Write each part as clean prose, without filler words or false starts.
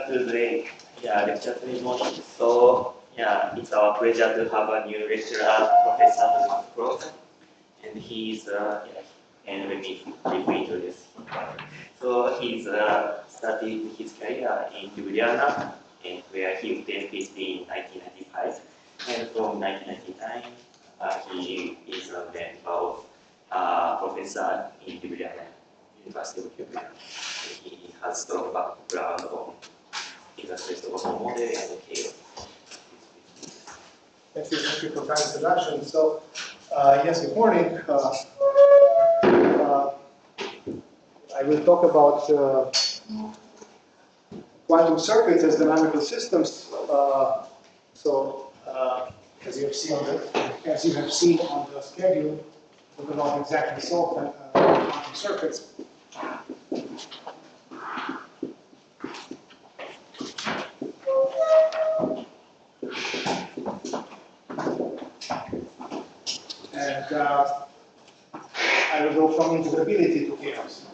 today. Yeah, lecture ceremony. So yeah, it's our pleasure to have a new lecturer, Professor Prosen, and he's and let me briefly introduce him. So he's started his career in Ljubljana, and where he obtained PhD in 1995, and from 1999 he is a member of professor in Ljubljana, University of Ljubljana. He has strong background on industrial model and chaos. Thank you for that introduction. So, yes, good morning. I will talk about quantum circuits as dynamical systems. As you have seen on the schedule, we will not exactly solve quantum circuits. And I will go from integrability to chaos.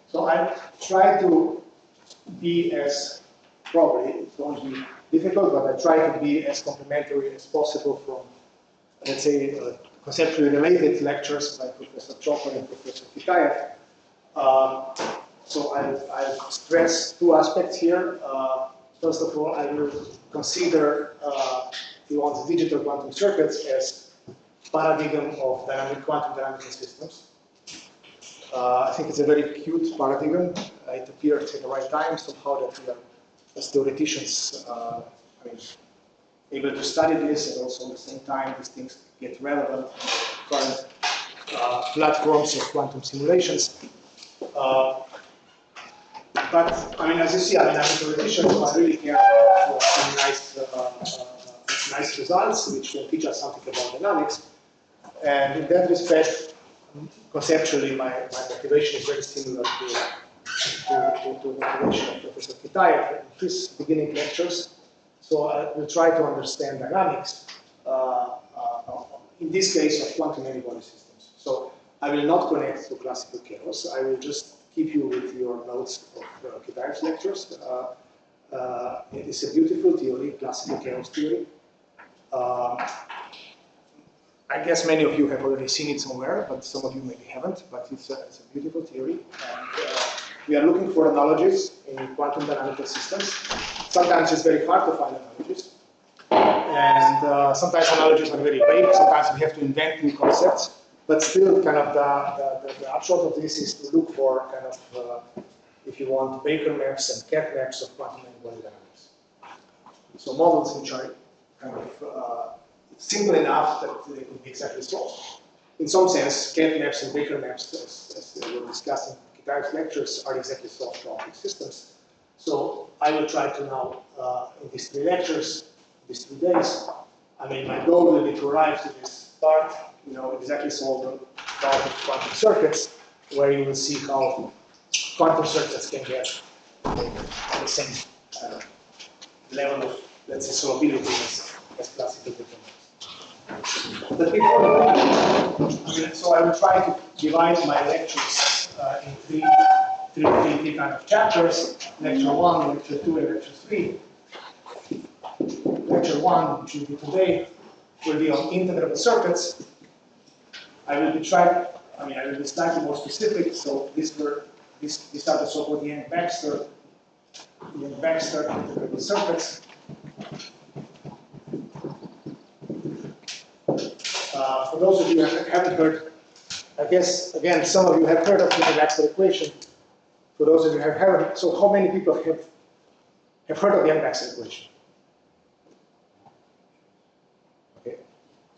So I try to be as, probably it's going to be difficult, but I try to be as complementary as possible from, let's say, conceptually related lectures by Professor Chopper and Professor Kitaev. So I'll stress two aspects here. First of all, I will consider, if you want, digital quantum circuits as paradigm of quantum dynamical systems. I think it's a very cute paradigm. It appeared at the right time, somehow that we are, as theoreticians, able to study this, and also at the same time, these things get relevant in current platforms of quantum simulations. But as you see, I'm a theoretician, so I really care about nice results, which can teach us something about dynamics. And in that respect, conceptually, my motivation is very similar to the motivation of Professor Kitaev in his beginning lectures. So I will try to understand dynamics, in this case, of quantum many-body systems. So I will not connect to classical chaos. I will just keep you with your notes of Kitaev's lectures. It is a beautiful theory, classical chaos theory. I guess many of you have already seen it somewhere, but some of you maybe haven't. But it's a beautiful theory. And we are looking for analogies in quantum dynamical systems. Sometimes it's very hard to find analogies. And sometimes analogies are very vague. Sometimes we have to invent new concepts. But still, kind of the upshot of this is to look for kind of, if you want, Baker maps and cat maps of quantum many-body dynamics. So models which are kind of simple enough that they could be exactly solved. In some sense, cat maps and Baker maps, as we were discussing in Kitaev's lectures, are exactly solved for complex systems. So I will try to now, in these 3 lectures, these 3 days, my goal will be to arrive to this part, exactly solve the quantum circuits, where you will see how quantum circuits can get the same level of, let's say, solvability as classical difference. But before so I will try to divide my lectures in three kind of chapters: lecture 1, lecture 2, and lecture 3. Lecture 1, which will be today, will be on integrable circuits. I will be slightly more specific. So these are the so-called Yang-Baxter integrable circuits. For those of you who haven't heard, I guess again some of you have heard of the Yang-Baxter equation. For those of you who haven't, so how many people have heard of the Yang-Baxter equation? Okay,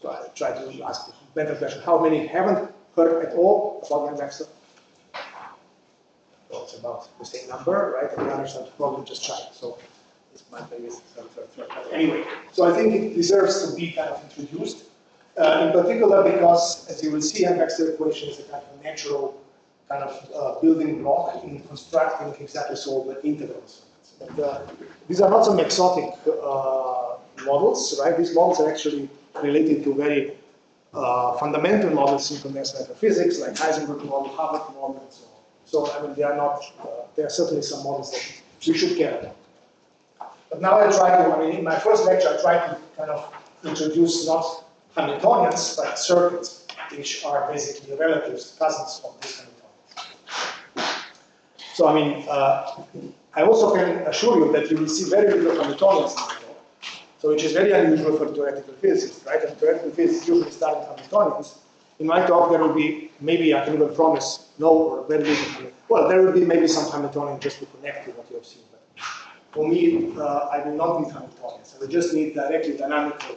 so I try to ask the better question. How many haven't heard at all about Yang-Baxter? Well, it's about the same number, right? And the others have probably just tried. So this might be third. Anyway, so I think it deserves to be kind of introduced. In particular, because as you will see, Yang-Baxter equation is a kind of natural kind of building block in constructing exactly solvable integral circuits. But these are not some exotic models, right? These models are actually related to very fundamental models in condensed matter physics, like Heisenberg model, Hubbard model, and so on. So I mean, they are not. There are certainly some models that we should care about. But now I try to. I mean, in my first lecture, I tried to kind of introduce not Hamiltonians, but circuits, which are basically relatives, cousins of these Hamiltonians. So I mean, I also can assure you that you will see very little Hamiltonians in my talk. So which is very unusual for theoretical physics, right? And theoretical physics usually start with Hamiltonians. In my talk, there will be, maybe I can even promise, no or very little. Well, there will be maybe some Hamiltonian just to connect to what you have seen. But for me, I will not need Hamiltonians. I will just need directly dynamical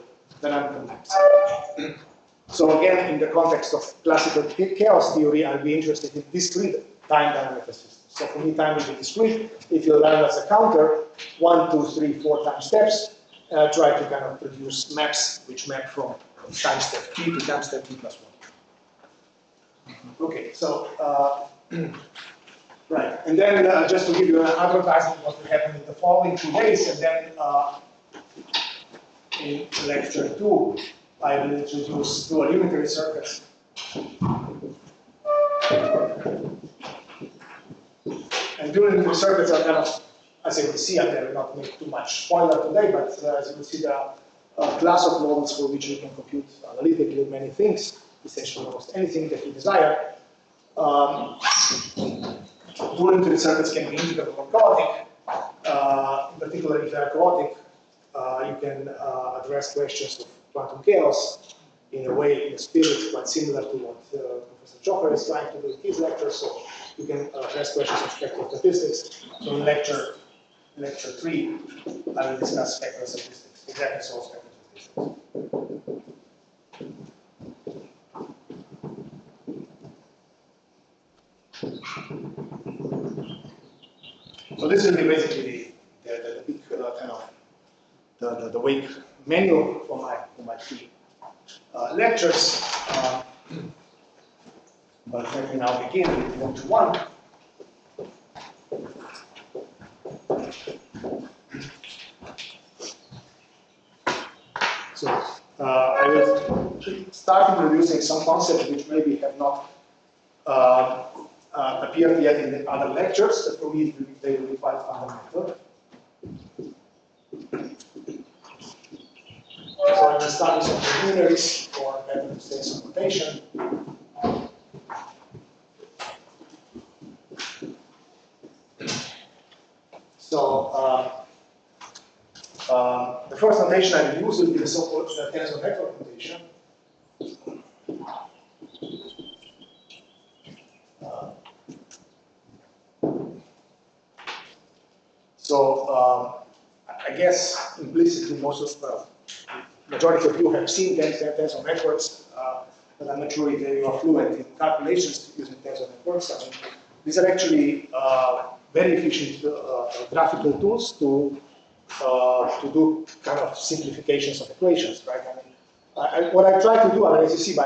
maps. So again, in the context of classical chaos theory, I'll be interested in discrete time dynamical systems. So for me, time is a discrete. If you learn as a counter, 1, 2, 3, 4 time steps, try to kind of produce maps which map from time step t to time step t plus 1. Okay, so, right. And then just to give you an advertisement of what will happen in the following 2 days, and then in lecture 2, I will introduce dual unitary circuits. And dual unitary circuits are kind of, as you will see, I will not make too much spoiler today, but as you will see, there are a class of models for which you can compute analytically many things, essentially almost anything that you desire. Dual unitary circuits can be integrable or chaotic. In particular, if they are chaotic, you can address questions of quantum chaos in a way, in a spirit quite similar to what Professor Jocher is trying to do in his lecture. So you can address questions of spectral statistics. So in lecture 3, I will discuss spectral statistics, exactly solve spectral statistics. So this will be basically the big kind of the week menu for my 3 lectures. But let me now begin with 1. So I will start introducing some concepts which maybe have not appeared yet in the other lectures, but for me they will be quite fundamental. So I will start with some preliminaries, or better to say some notation. So the first notation I will use will be the so-called tensor network notation. So I guess implicitly majority of you have seen tensor networks, but I'm not sure if you are fluent in calculations using tensor networks. I mean, these are actually very efficient graphical tools to do kind of simplifications of equations, right? I mean, what I try to do, I mean, as you see, I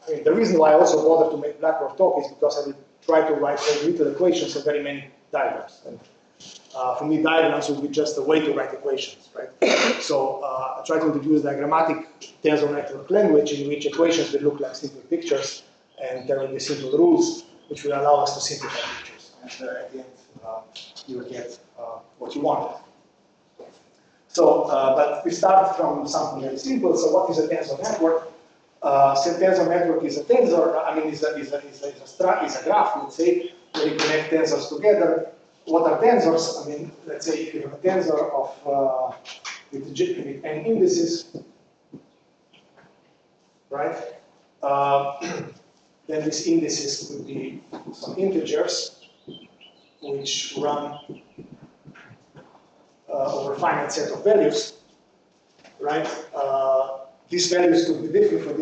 mean, the reason why I also bother to make Blackrock talk is because I will try to write very little equations and very many diagrams. And for me, diagrams will be just a way to write equations, right? So I try to introduce diagrammatic tensor network language in which equations will look like simple pictures, and there will be simple rules which will allow us to simplify pictures. And at the end, you will get what you want. So, but we start from something very simple. So, what is a tensor network? So, tensor network is a tensor. I mean, is a graph. Let's say where you connect tensors together. What are tensors? I mean, let's say if you have a tensor of with n indices, right? Then these indices could be some integers which run over a finite set of values, right? These values could be different for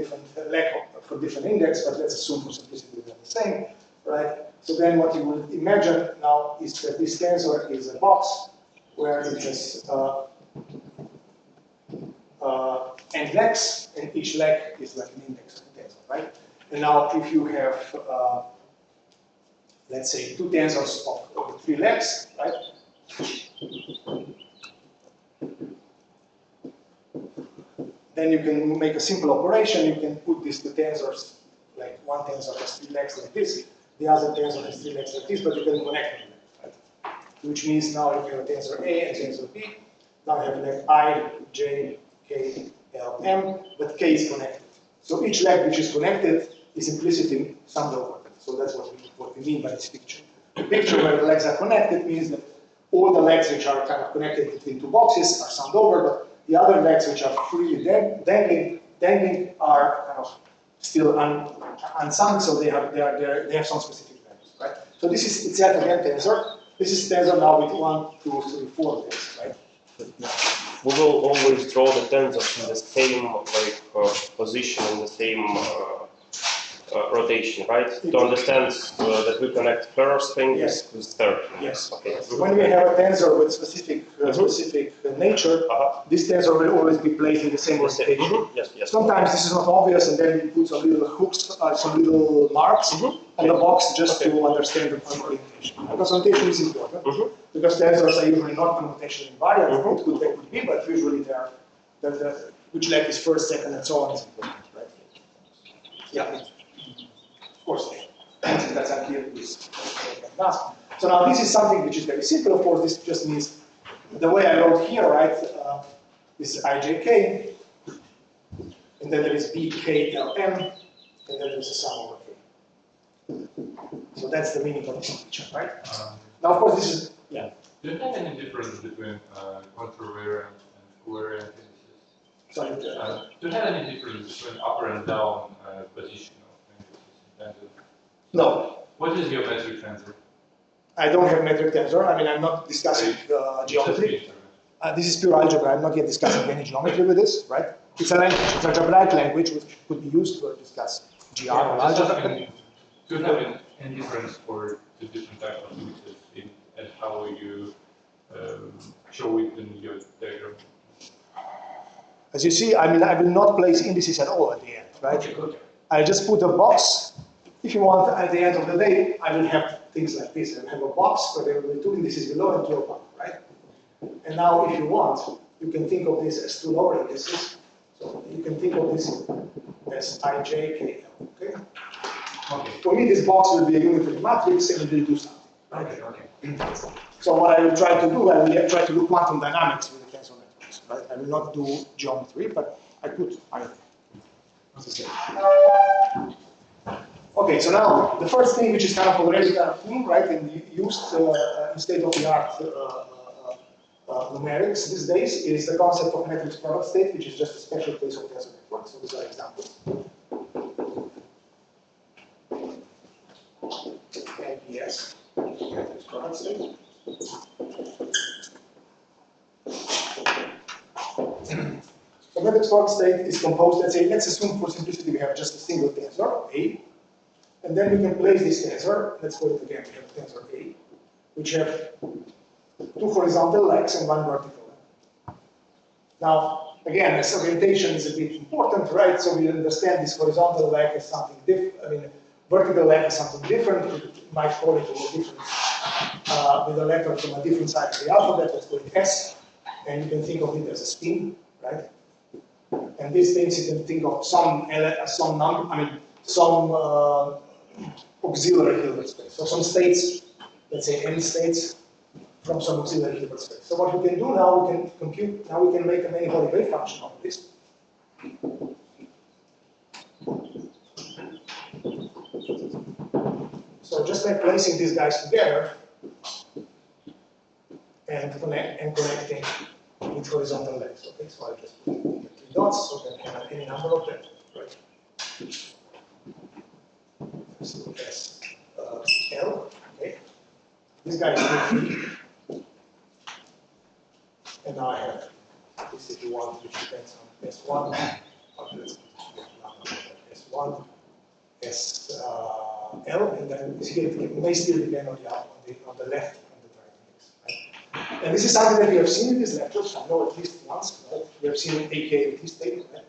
different index, but let's assume for simplicity they're the same, right? So then what you will imagine now is that this tensor is a box where it has n legs, and each leg is like an index of the tensor, right? And now if you have, let's say, 2 tensors of 3 legs, right? then you can make a simple operation. You can put these two tensors, like one tensor has 3 legs like this, the other tensor has 3 legs like this, but you can connect them, right? Which means now you have a tensor A and tensor B. Now you have leg I, J, K, L, M, but K is connected. So each leg which is connected is implicitly summed over. So that's what we mean by this picture. The picture where the legs are connected means that all the legs which are kind of connected between two boxes are summed over, but the other legs which are freely dangling are kind of still unsummed, so they have some specific values, right? So this is itself again tensor. This is tensor now with 1, 2, 3, 4 legs, right? We will always draw the tensors in the same position, in the same rotation, right? To understand that we connect first thing with third. Yes. Okay. So when we have a tensor with specific nature, this tensor will always be placed in the same orientation. Yes. Sometimes this is not obvious, and then we put some little hooks, some little marks on the box just to understand the orientation. Because orientation is important. Because tensors are usually not connotationally invariant. It could be, but usually they are. Which leg is first, second, and so on is important, right? Yeah. Of course, that's unclear, please. So now this is something which is very simple. Of course, this just means the way I wrote here, right? This is IJK, and then there is BKLM, and then there's a sum over K. So that's the meaning of this picture, right? Now, of course, this is Do you have any difference between contravariant and covariant indices? sorry. Do you have any difference between upper and down position of indices? No. What is your metric tensor? I don't have metric tensor. I mean, I'm not discussing geometry. This is pure algebra. I'm not yet discussing any geometry with this, right? It's a language. It's a algebraic language which could be used to discuss GR or algebra. Do you have any difference for the different types of indices and how you show it in your diagram? As you see, I mean, I will not place indices at all at the end, right? Okay. I just put a box. If you want, at the end of the day, I will have things like this. I will have a box where there will be 2 indices below and 2 above, right? And now, if you want, you can think of this as 2 lower indices. So you can think of this as I, J, K, L, okay? For me, this box will be a unitary matrix and it will do something. Okay. So what I will try to do, I will try to do quantum dynamics with the tensor networks, right? I will not do geometry, but I could either. Okay, so now the first thing which is kind of already kind of new, right, and used in state-of-the-art numerics these days is the concept of matrix product state, which is just a special case of tensor networks. So these are examples. MPS, matrix product state. So matrix product state is composed, let's assume for simplicity we have just a single tensor, A. And then we can place this tensor, let's call it again, we have tensor A, which have 2 horizontal legs and 1 vertical leg. Now, again, as orientation is a bit important, right? So we understand this horizontal leg as something different, I mean, vertical leg is something different. We might call it with a letter from a different side of the alphabet, let's call it S. And you can think of it as a spin, right? And these things you can think of some auxiliary Hilbert space. So some states, let's say n states from some auxiliary Hilbert space. So what we can do now, we can compute, now we can make a many-body wave function of this. So just like placing these guys together and connecting with horizontal legs. Okay, so I just put 3 dots, so that I can have any number of them, right? So S L, okay. This guy is 3. And now I have this if you want, which depends on S1, S1, S L, and then it may still depend on the left and the right mix. Right? And this is something that we have seen in these lectures. I know at least once. Right? We have seen AK this table, right?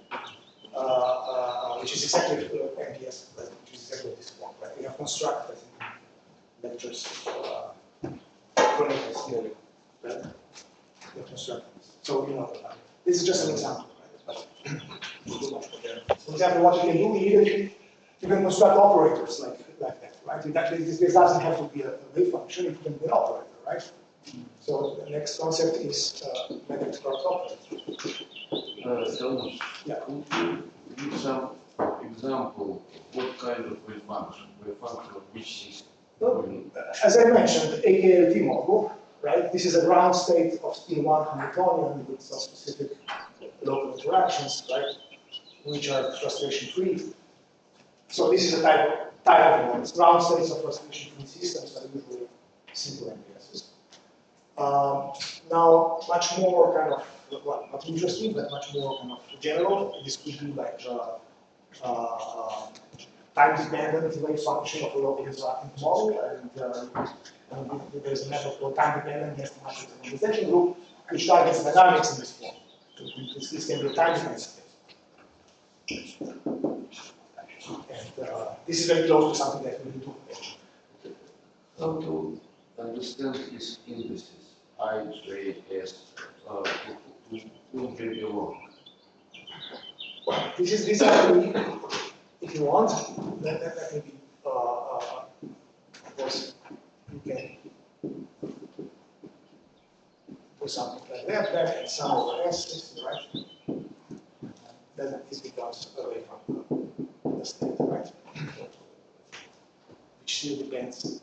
Which is exactly MPS, right? Which is exactly this one. Right? We have constructed lectures chronicles theory, right? We have constructed this. So you know, this is just an example, right? But For example, what you can do immediately, you can construct operators like that, right? This doesn't have to be a wave function, it can be an operator, right? So the next concept is matrix product operator. Tomaž, Yeah. could you give some example of what kind of wave function of which system? Well, as I mentioned, the AKLT model, right? This is a ground state of spin 1 Hamiltonian with some specific local interactions, right? Which are frustration-free. So this is a type of model. Ground states of frustration-free systems are usually simple MPSs. Now, much more kind of, well, not interesting, but much more kind of general. This could be like time-dependent wave function of a local interacting model, and there's a method called time-dependent estimated normalization group, which targets dynamics in this form. This can be a time-dependent state. And this is very close to something that we do. How to understand these indices, I, J, S, whom they belong? Well, this is actually, if you want, that may be, of course, you can do something like that, and some over S, right? Then it becomes away from the state, right? Which still depends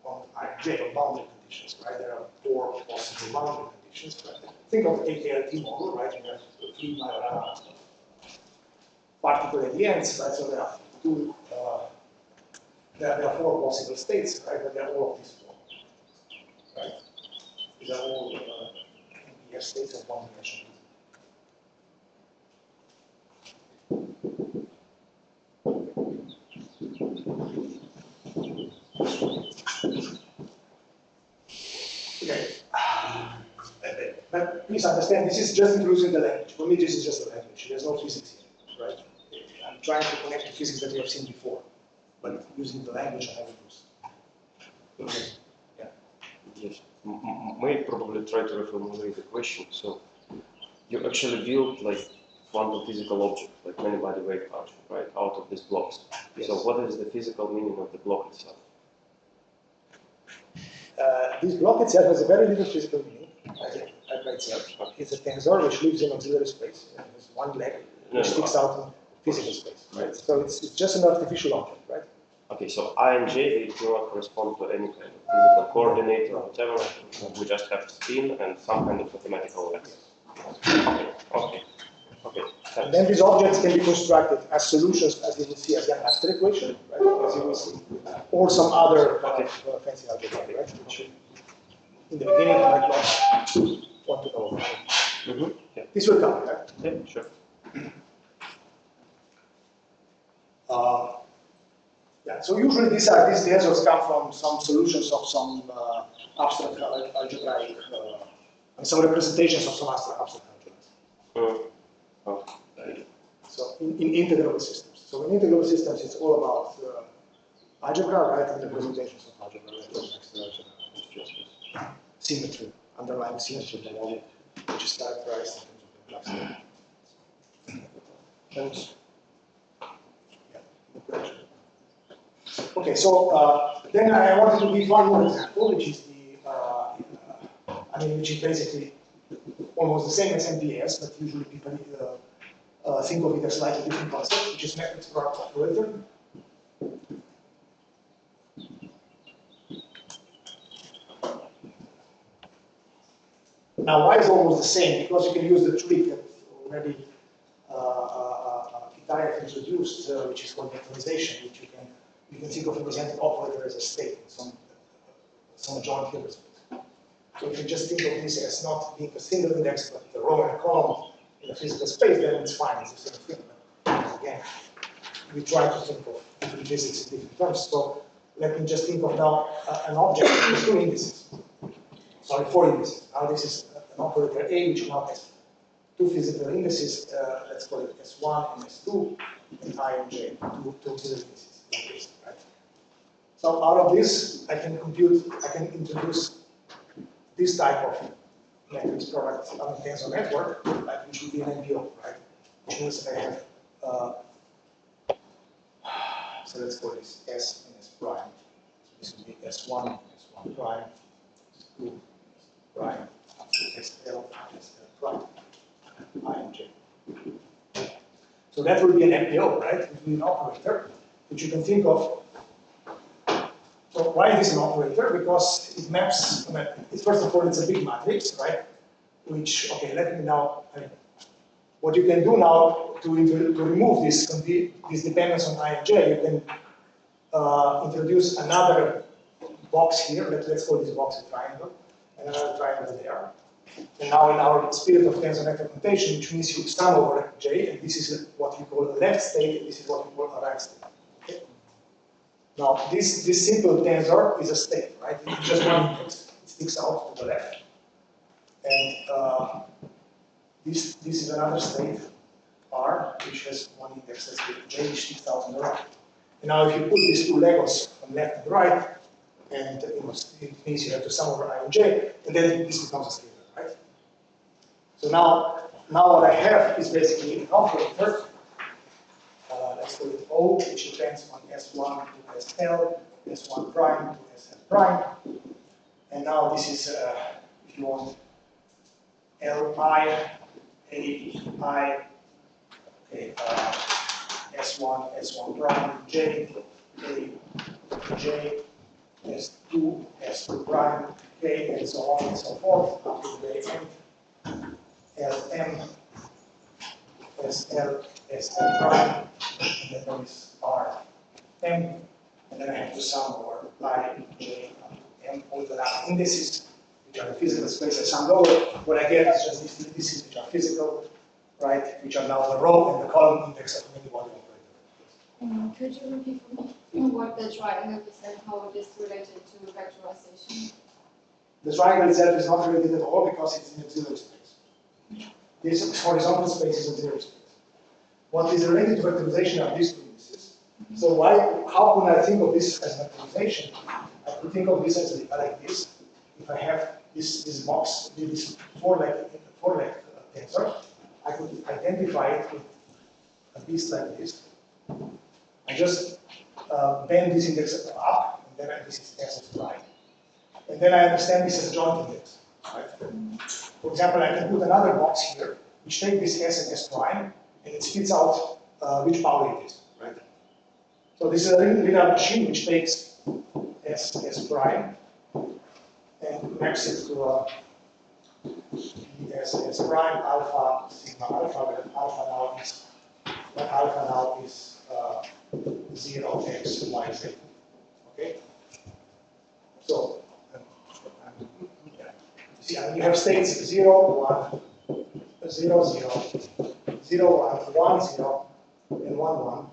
on IJ, on boundary conditions, right? There are 4 possible boundary conditions, right? Think of the AKLT model, right? You have 3 Majorana particle gradients, right? So there are 4 possible states, right? But they're all of this form, right? These are all MPS states of one dimension. Okay. But please understand, this is just introducing the language. For me, this is just a language. There's no physics here, right? I'm trying to connect to physics that we have seen before, but using the language I have used. Okay. Yeah. Yes. May probably try to reformulate the question. So you actually build like quantum physical object, like many-body wave function, right, out of these blocks. Yes. So what is the physical meaning of the block itself? This block itself has a very little physical meaning by itself. It's a tensor which lives in auxiliary space. It has one leg which sticks out in physical space, right? So it's just an artificial object, right? Okay, so I and J, they do not correspond to any kind of physical coordinate or whatever. We just have spin and some kind of mathematical length. Okay. And then these objects can be constructed as solutions, as you will see, as an after equation, right? As you will see, or some other fancy algebra, right? Which in the beginning I might not want to know. Yeah. This will come, right? Yeah, sure. Yeah. So usually these tensors come from some solutions of some abstract algebraic, and some representations of some abstract algebras. So in integrable systems. So in integrable systems, it's all about algebra, right, and representations of algebra, right, symmetry, underlying symmetry of the model, which is characterized in terms of the class. Okay, so then I wanted to give one more example, which is which is basically almost the same as MPS, but usually people think of it as slightly different concept, which is matrix product operator. Now, why is it almost the same? Because you can use the trick that already Italia introduced, which is called vectorization, which you can think of representing operator as a state in some joint Hilbert space. So if you just think of this as not being a single index, but a row and a column in a physical space, then it's fine, it's the same thing. But again, we try to think of different physics in different terms. So let me just think of now an object with 2 indices. Sorry, 4 indices. Now this is an operator A, which now has 2 physical indices. Let's call it S1 and S2, and I and J, 2 auxiliary indices. Right? So out of this, I can introduce this type of matrix product on a tensor network, like which would be an NPO, right? Which means I have So let's call this S and S prime. So this will be S1, S1 prime, S2, prime, up to SL, SL prime, I and J. So that will be an MPO, right? It will be an operator, which you can think of. So why is this an operator? Because it maps, first of all, it's a big matrix, right? Which, okay, let me now, what you can do now to remove this dependence on I and J, you can introduce another box here. Let's call this box a triangle, and another triangle there. And now in our spirit of tensor network notation, which means you sum over J, and this is what we call a left state, and this is what we call a right state. Okay? Now, this simple tensor is a state, right? It's just one index. It sticks out to the left. And this is another state, R, which has one index, that's J, which sticks out on the right. And now if you put these two Legos from left and right, and it means you have to sum over I and J, and then this becomes a scalar, right? So now what I have is basically an operator. Let's call it O, which depends on S1 to SL, S1 prime to SL prime. And now this is, if you want, Li, AI, okay, S1, S1 prime, J, A, J, S2, S2 prime, K, and so on and so forth, up to the end, LM, SL, SL prime, and then there is R, M, and then I have to sum over I, J, M, all the last indices, which are in physical space. I sum over. What I get is just these indices, which are physical, right, which are now the row and the column index of any body operator. Could you repeat for me what the triangle is and how it is related to vectorization? The triangle itself is not related at all because it's in auxiliary space. This horizontal space is auxiliary space. What is related to vectorization are these two indices. So how can I think of this as vectorization? I could think of this as like this. If I have this box, this four-leg tensor, I could identify it with a piece like this. I just bend this index up, and then this is S prime. And then I understand this as a joint index. Right? For example, I can put another box here, which takes this S and S prime, and it spits out which power it is. Right? So this is a linear machine which takes S prime and maps it to S prime alpha sigma alpha, where alpha now is 0 x y z. Okay. So see, I mean, you have states 0, 1, 0, 0, 0, 1, 1, 0, and 1, 1,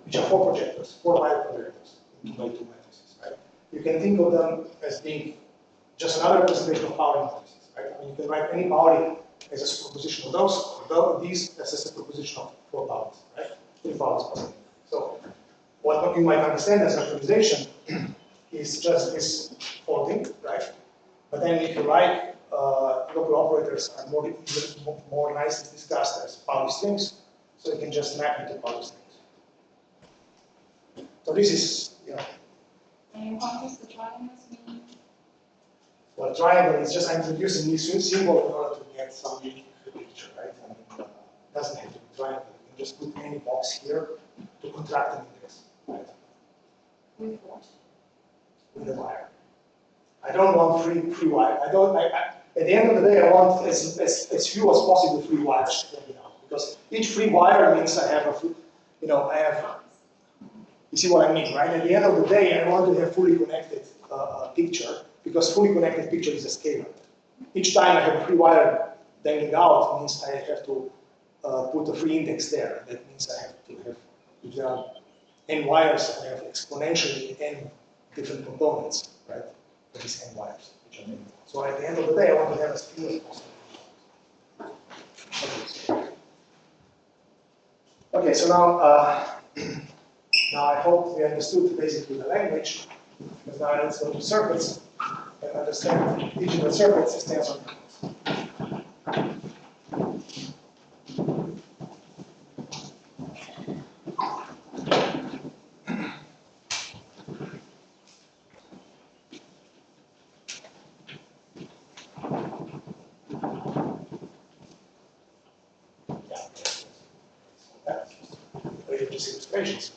which are four projectors, four wire projectors in 2 by 2 matrices. Right? You can think of them as being just another representation of Pauli matrices. Right? I mean, you can write any Pauli as a superposition of those, or these as a superposition of 4 Paulis. Right? 3 Paulis possible. So what you might understand as vectorization is just this folding, right? But then if you like, local operators are more nicely discussed as Pauli strings, so you can just map into Pauli strings. So this is, And what does the triangles mean? Well, triangle is just introducing this symbol in order to get some unique picture, right? I mean, it doesn't have to be triangle. You can just put any box here to contract an index, right? With what? With a wire. I don't want free wire. At the end of the day, I want as few as possible free wires. Because each free wire means I have you see what I mean, right? At the end of the day, I want to have fully connected picture, because fully connected picture is a scalar. Each time I have a free wire dangling out, means I have to put a free index there. That means I have to have, if there are n wires, I have exponentially n different components, right? For these n wires, which are many. So at the end of the day, I want to have as few as possible. Okay, so now I hope we understood basically the language, because now let's go to circuits and understand digital circuits as tensor networks. religious illustrations.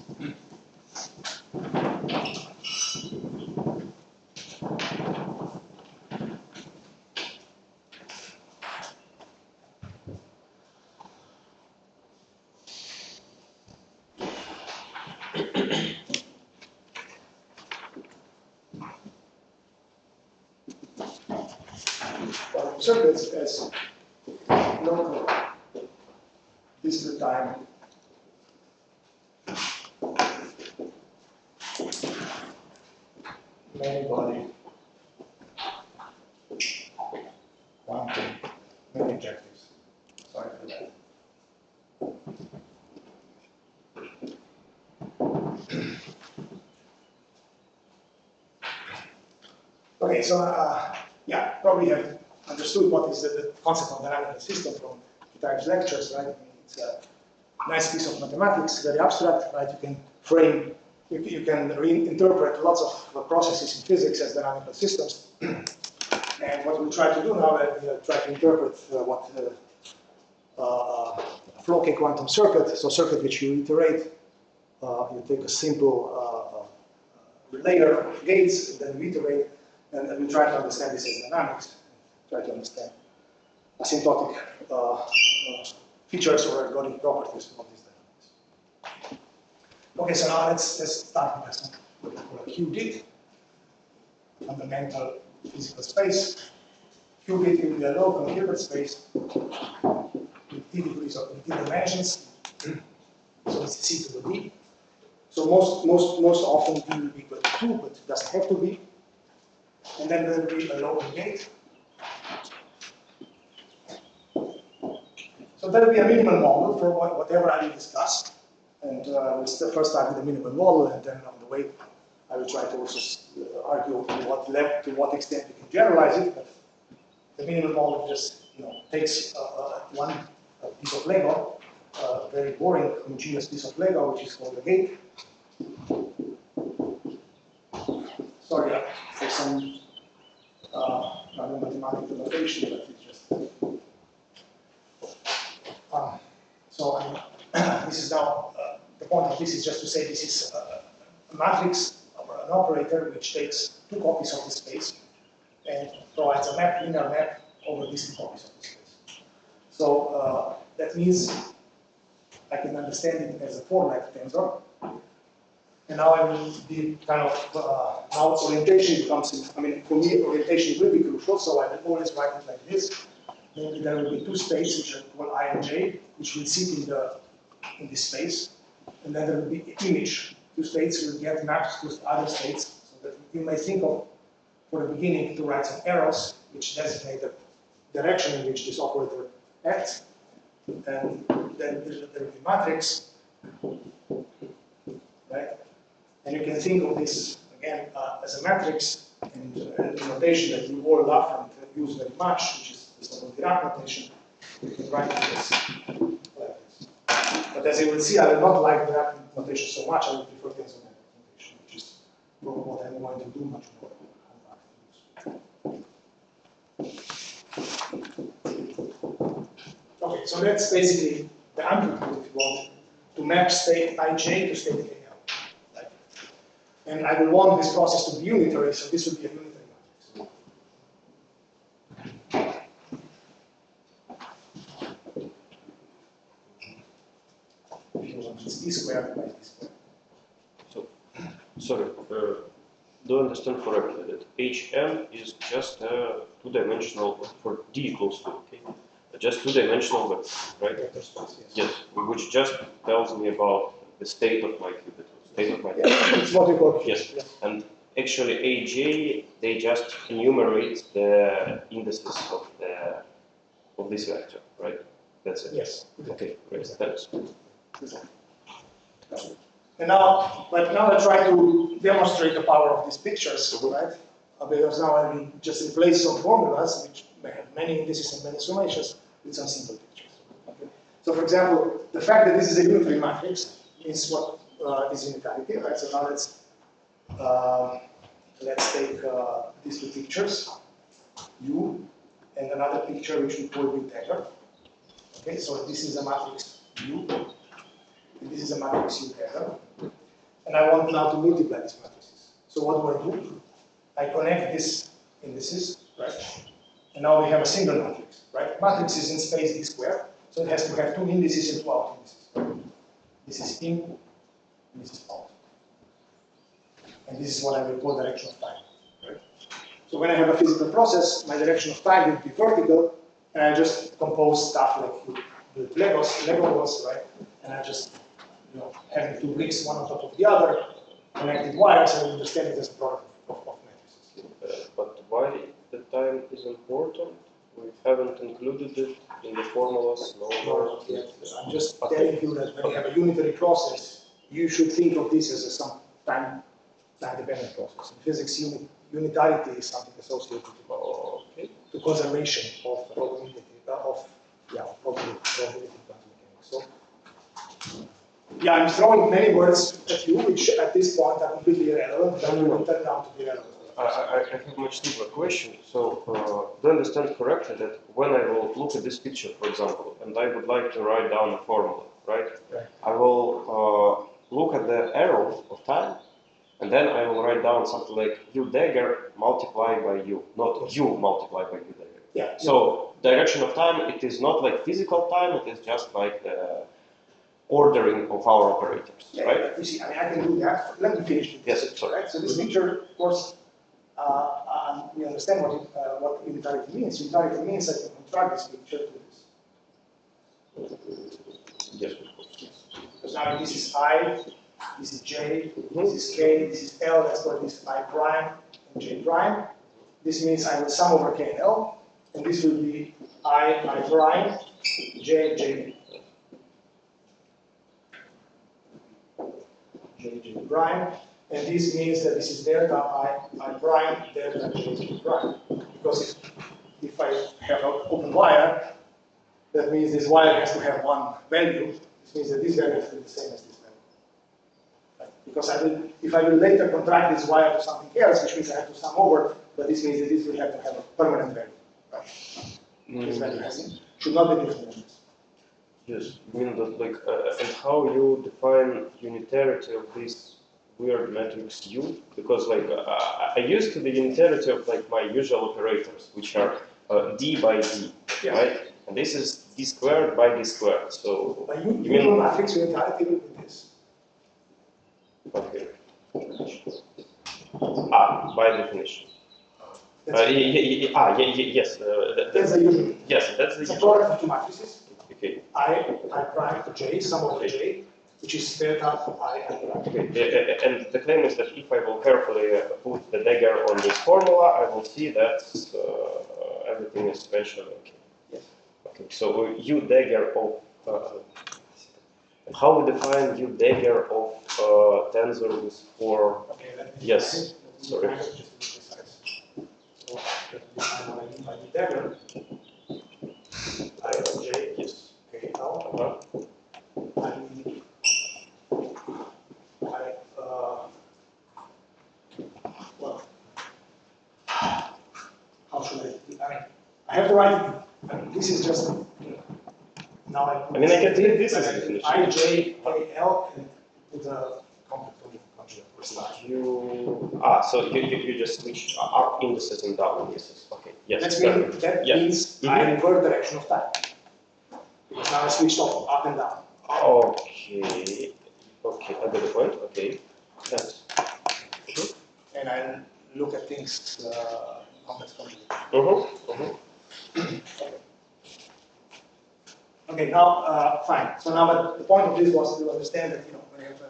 Well, circuits as local discrete time many body quantum many objectives. Sorry for that. Okay, so yeah, probably have understood what is the concept of dynamical system from Tomaž lectures, right? I mean, it's a nice piece of mathematics, very abstract, right? You can frame, you can reinterpret lots of processes in physics as dynamical systems. And what we try to do now is try to interpret what a flow-K quantum circuit, so circuit which you iterate, you take a simple layer of gates, and then you iterate, and we try to understand this as dynamics, try to understand asymptotic features or ergodic properties of these dynamics. Okay, so now let's start with what we call a qubit, fundamental physical space. Qubit will be a local Hilbert space with t degrees of t dimensions. So it's c to the b. So most often t will be equal to 2, but it doesn't have to be. And then there will be a local gate. So there will be a minimal model for whatever I will discuss. And we'll first start with the minimal model, and then on the way I will try to also argue to what extent we can generalize it. But the minimal model just takes one piece of Lego, a very boring homogeneous piece of Lego, which is called a gate. Sorry for some mathematical notation, but it's just. This is now, the point of this is just to say this is a matrix or an operator which takes two copies of the space and provides a map, linear map over these two copies of the space. So that means I can understand it as a format tensor. And now I will be kind of, now orientation becomes, I mean, for me, orientation will be crucial, so I will always write it like this. Namely, there will be two states which are called I and J, which will sit in this space. And then there will be image. Two states will get mapped to other states, so that you may think of, for the beginning, to write some arrows which designate the direction in which this operator acts. And then there will be matrix, right? And you can think of this, again, as a matrix, and the notation that you all love and use very much, which is the so-called Dirac notation. You can write this like this. But as you will see, I will not like Dirac notation so much. I will prefer tensor notation, which is what I'm going to do much more. Okay, so that's basically the amplitude, if you want, to map state ij to state al. Right? And I will want this process to be unitary, so this will be a unitary matrix. It's d squared by d squared. So, sorry, do I understand correctly that HM is just a two-dimensional for D equals to, okay? Just two-dimensional vector, right? Yes, which just tells me about the state of my qubit, state of my qubit. Yeah, it's what we call yes. And actually, AJ, they just enumerate the indices of this vector, right? That's it. Yes. Okay, great. Thanks. And now, but now I try to demonstrate the power of these pictures, right? Because now I will just replace some formulas, which may have many indices and many summations, with some simple pictures. Okay? So, for example, the fact that this is a unitary matrix means what is unitarity, right? So now let's take these two pictures, U, and another picture which we call integer. Okay, so this is a matrix U. This is a matrix U there. And I want now to multiply these matrices. So what do? I connect these indices, right? And now we have a single matrix, right? Matrix is in space D squared, so it has to have 2 indices and 2 out indices. This is in, and this is out. And this is what I will call direction of time, right? So when I have a physical process, my direction of time will be vertical, and I just compose stuff like you build Lego blocks, right? And I just, having 2 bricks, one on top of the other, connected wires, and understand it as a product of matrices. But why the time is important? We haven't included it in the formulas. No, not yet. I'm just telling you that when you have a unitary process, you should think of this as some time-dependent process. In physics, unitarity is something associated to conservation of probability probability quantum mechanics. So, yeah, I'm throwing many words at you, which at this point are completely irrelevant, but will turn out to be relevant. I have a much simpler question. So, do I understand correctly that when I will look at this picture, for example, and I would like to write down a formula, right? I will look at the arrow of time, and then I will write down something like U dagger multiplied by U, not U multiplied by U dagger. Yeah. So, direction of time, it is not like physical time, it is just like the ordering of our operators, right? You see, I mean, I can do that. Let me finish this. Yes, sorry. Right? So this picture, of course, we understand what unitarity means. Unitarity means I can contract this picture to this. Yes, of course. Because now this is I, this is J, this is K, this is L, that's what this is I prime and J prime. This means I will sum over K and L, and this will be I prime, J, J. J prime, and this means that this is delta I prime, delta J prime. Because if I have an open wire, that means this wire has to have one value. This means that this value has to be the same as this value. Right? Because if I will later contract this wire to something else, which means I have to sum over, but this means that this will have to have a permanent value. Right? This value should not be different than this. Yes, you mean that like, and how you define unitarity of this weird matrix U? Because like, I used to the unitarity of like my usual operators, which are D by D, right? And this is D squared by D squared, so... But you mean matrix unitarity will be this. Okay. By definition. Yes. That's the usual. Yes, that's the usual. It's a product of 2 matrices. Okay. I prime to J, sum over J, which is delta I prime. Okay. And the claim is that if I will carefully put the dagger on this formula, I will see that everything is eventually okay. Yes. Okay. So U dagger of how we define U dagger of tensor with 4? Okay. Yes. Sorry. So define what I mean by U dagger. I of J. Yes. Okay, now well, how should I have to write it. I mean, this is just, now I mean, I can take this as a definition. I, J, K, L, and with a complex function or slash. So you just switch up indices and down indices. Okay, yes. That means I invert direction of time. Because now I switched off up and down. Okay, I got the point. Okay, yes. And I look at things complex function. Okay, now, fine. So now, but the point of this was to understand that, when you have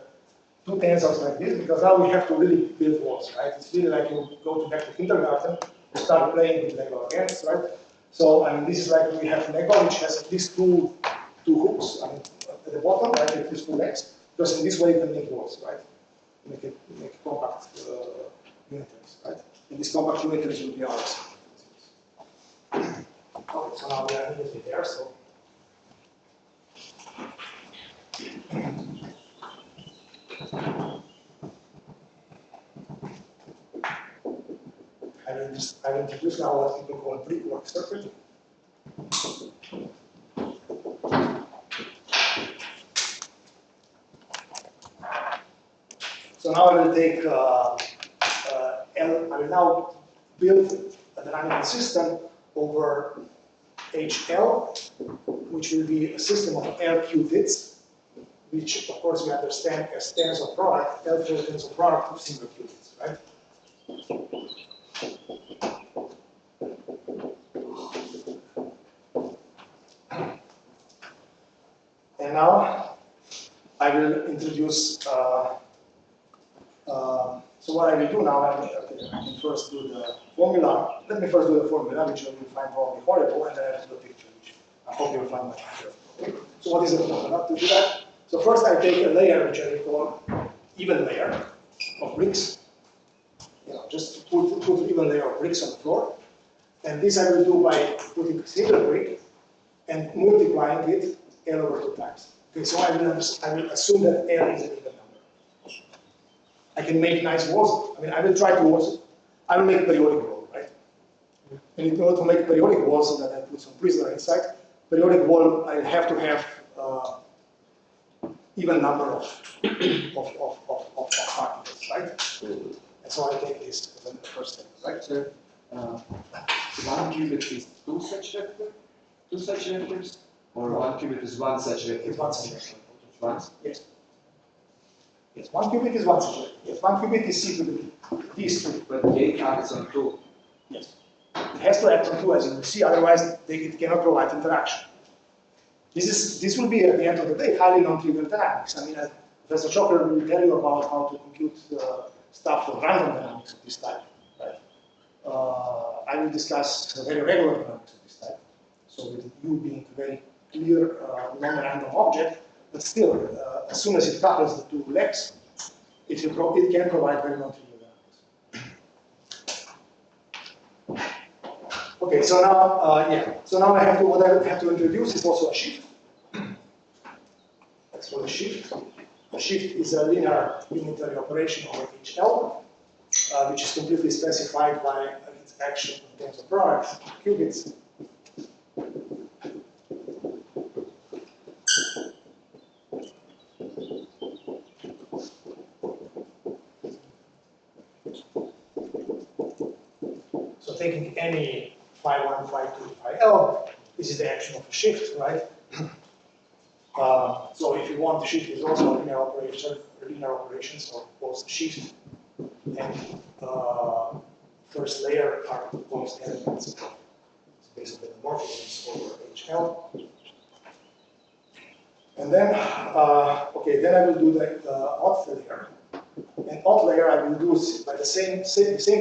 2 tensors like this, because now we have to really build walls, right? It's really like you go back to kindergarten, you start playing with Lego again, right? So, I mean, this is like we have Lego, which has at least two hooks, at the bottom, right? At least 2 legs, because in this way you can make walls, right? Make compact unitaries, right? And these compact unitaries will be ours. Okay, so now we are immediately there, so. I will introduce now what people call brickwork circuit. So now I will take I will now build a dynamical system over HL, which will be a system of L qubits, which of course we understand as tensor product, L for tensor product of single qubits, right? And now I will introduce, so what I will do now, I can first do the formula. Let me first do the formula, which you will find probably horrible, and then I will do the picture, which I hope you'll find much better. Okay. So what is the formula to do that? So first I take a layer, which I will call even layer of bricks. You know, just put an even layer of bricks on the floor. And this I will do by putting a single brick and multiplying it L over 2 times. Okay, so I will assume that L is an even number. I can make nice walls. I mean, I will try to also, I will make periodic wall, right? And in order to make periodic walls, so that I put some prisoner inside, periodic wall, I have to have even number of particles, right? And so I take this as the first step, right? So, 1 qubit is 2 such vectors? 2 such vectors? Or 1 qubit is 1 such vector? It's 1 such vector. One? Yes. Yes, 1 qubit is 1 such vector. Yes, 1 qubit is C to the B. These two. But the gate acts on 2. Yes. It has to act on 2, as you will see, otherwise it cannot provide interaction. This will be, at the end of the day, highly non-trivial dynamics. I mean, Professor Schocker will tell you about how to compute stuff for random dynamics of this type. Right? I will discuss very regular dynamics of this type. So with U being a very clear non-random object, but still, as soon as it couples the two legs, it can provide very non-trivial dynamics. Okay, so now, so now what I have to introduce is also a shift. That's called a shift. A shift is a linear unitary operation over HL, which is completely specified by its action in terms of products, qubits. So taking any phi 1, phi 2, phi L, this is the action of a shift, right? So if you want, the shift is also a linear operation, so both shift and first layer are both elements of space of metamorphisms over HL. And then, okay, then I will do the odd layer. And odd layer I will do by the same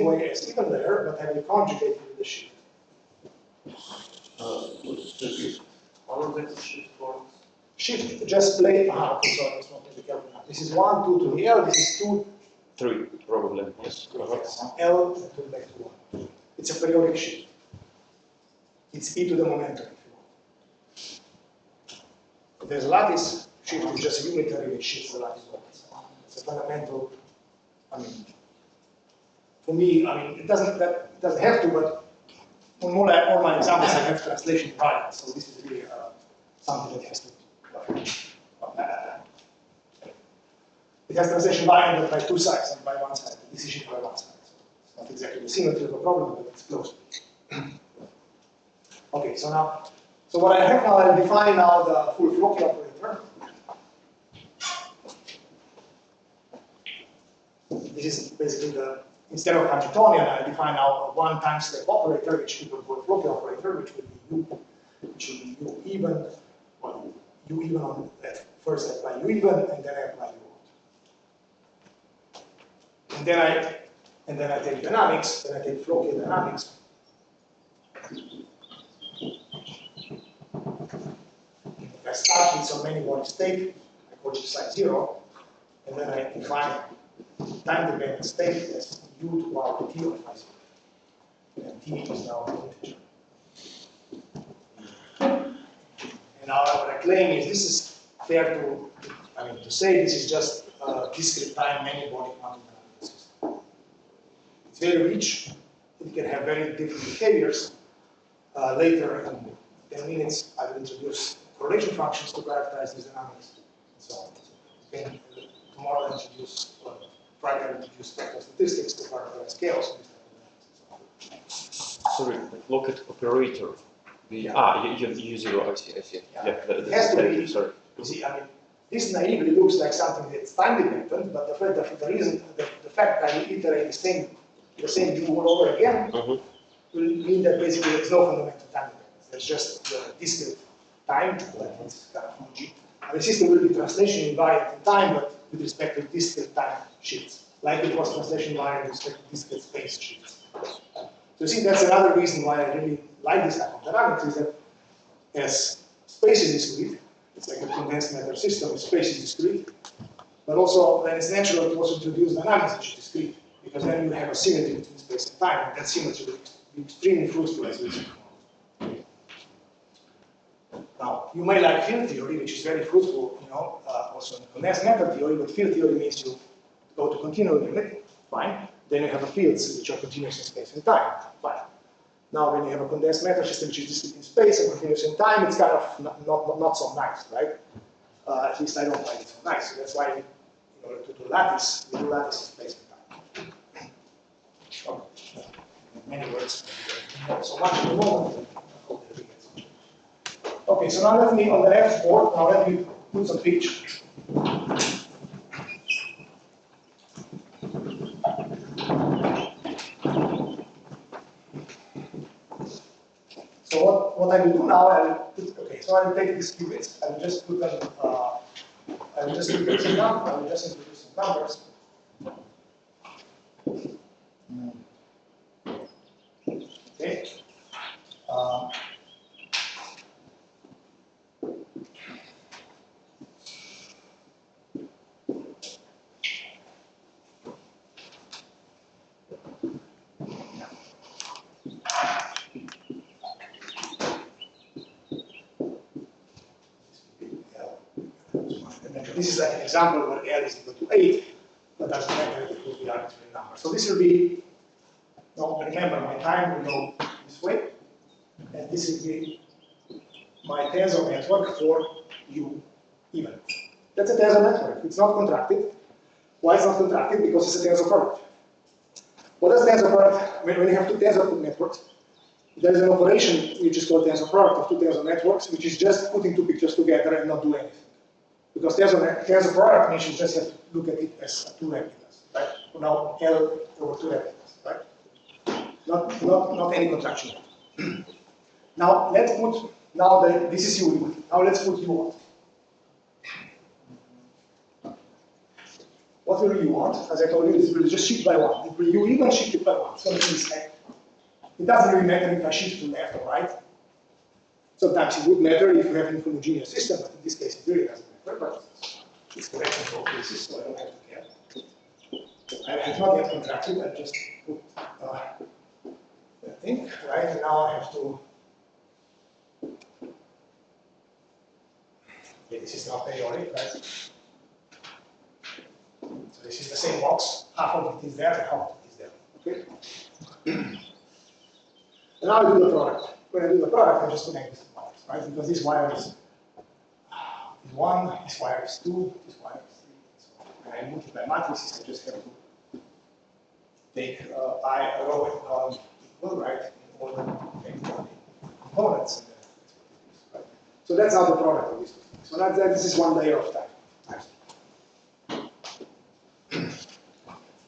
way as even layer, but I will conjugate it with the shift. All of that is shift forms. Shift, just play. Okay, sorry, it's not really careful now. This is 1, 2 to the L, this is 2. 3, probably, yes. L and 2 back to 1. It's a periodic shift. It's e to the momentum, if you want. If there's a lattice, shift is just a unitary that shifts the lattice orbits. It's a fundamental, I mean, for me, I mean, it doesn't have to, but on all my examples I have translation variants, so this is really something that has to. It has translation variant by 2 sides and by 1 side, the decision by 1 side. So it's not exactly the symmetry of the problem, but it's close. Okay, so what I have now, I'll define now the full Floki operator. This is basically instead of Hamiltonian, I define now a 1 time step operator, which is the full Floki operator, which will be U even, well, U even on that first I apply U even, and then I apply U odd. And then I take dynamics, then I take Floki dynamics. If I start with some many-body state, I call it psi 0, and then I define time-dependent state as U to power T of phi 0. And T is now an integer. And now what I claim is this is fair to say this is just a discrete time many-body quantum dynamical system. It's very rich. It can have very different behaviors. Later in 10 minutes, I will introduce correlation functions to characterize these dynamics and so on. Then tomorrow I'll introduce try to reduce vector statistics to parameter scales. Sorry, look at operator. You zero. I see. Yeah. Yeah, It has to be. sorry. You see, I mean, this naively looks like something that's time dependent, but the fact that you iterate the same view all over again will mean that basically there's no fundamental time dependence. There's just discrete time, but it's kind of homogeneous. The system will be translation invariant in time, but with respect to discrete time shifts, like it was translation invariant with respect to discrete space shifts. So you see, that's another reason why I really like this type of dynamics, is that as space is discrete, it's like a condensed matter system, space is discrete, but also then it's natural to also introduce dynamics which is discrete, because then you have a symmetry between space and time, and that symmetry will be extremely fruitful as we see. Now, you may like field theory, which is very fruitful, also in condensed matter theory, but field theory means you go to continuum limit, fine. Then you have a fields which are continuous in space and time, fine. Now, when you have a condensed matter system which is discrete in space and continuous in time, it's kind of not so nice, right? At least I don't find it so nice. So that's why, in order to do lattice, we do lattice in space and time. So, in many words, not so much at the moment. Okay, so now let me, on the left board, now let me put some pictures. So what I will do now, so I will take these qubits, I will just put them, I will just introduce some numbers. Okay. This is like an example where L is equal to 8, but doesn't matter, it will be arbitrary number. So this will be, remember, my time will go this way, and this will be my tensor network for U even. That's a tensor network. It's not contracted. Why it's not contracted? Because it's a tensor product. What does tensor product, when you have two tensor networks, there is an operation which is called tensor product of two tensor networks, which is just putting two pictures together and not do anything. Because tensor product means you just have to look at it as two replicas, right? Now L over two replicas, right? Not any contraction. Now let's put, this is U. Now let's put U on. What will you want? As I told you, it will just shift by one. It will U even shifted by one. So it means like, it doesn't really matter if I shift to left or right. Sometimes it would matter if you have an homogeneous system, but in this case it really doesn't matter. But it's correct in both cases, so I don't have to care. I have not yet contracted, I just put the thing, right? And now I have to. Okay, this is not periodic, right? So this is the same box, half of it is there, half of it is there. Okay? And now I do the product. When I do the product, I just connect these wires, right? Because this wire is 1, this wire is 2, this wire is 3. So when I multiply matrices, I just have to take I row and column equal, right? In order to take the components. And that's what it is, right? So that's how the product of these two things. So this is one layer of time.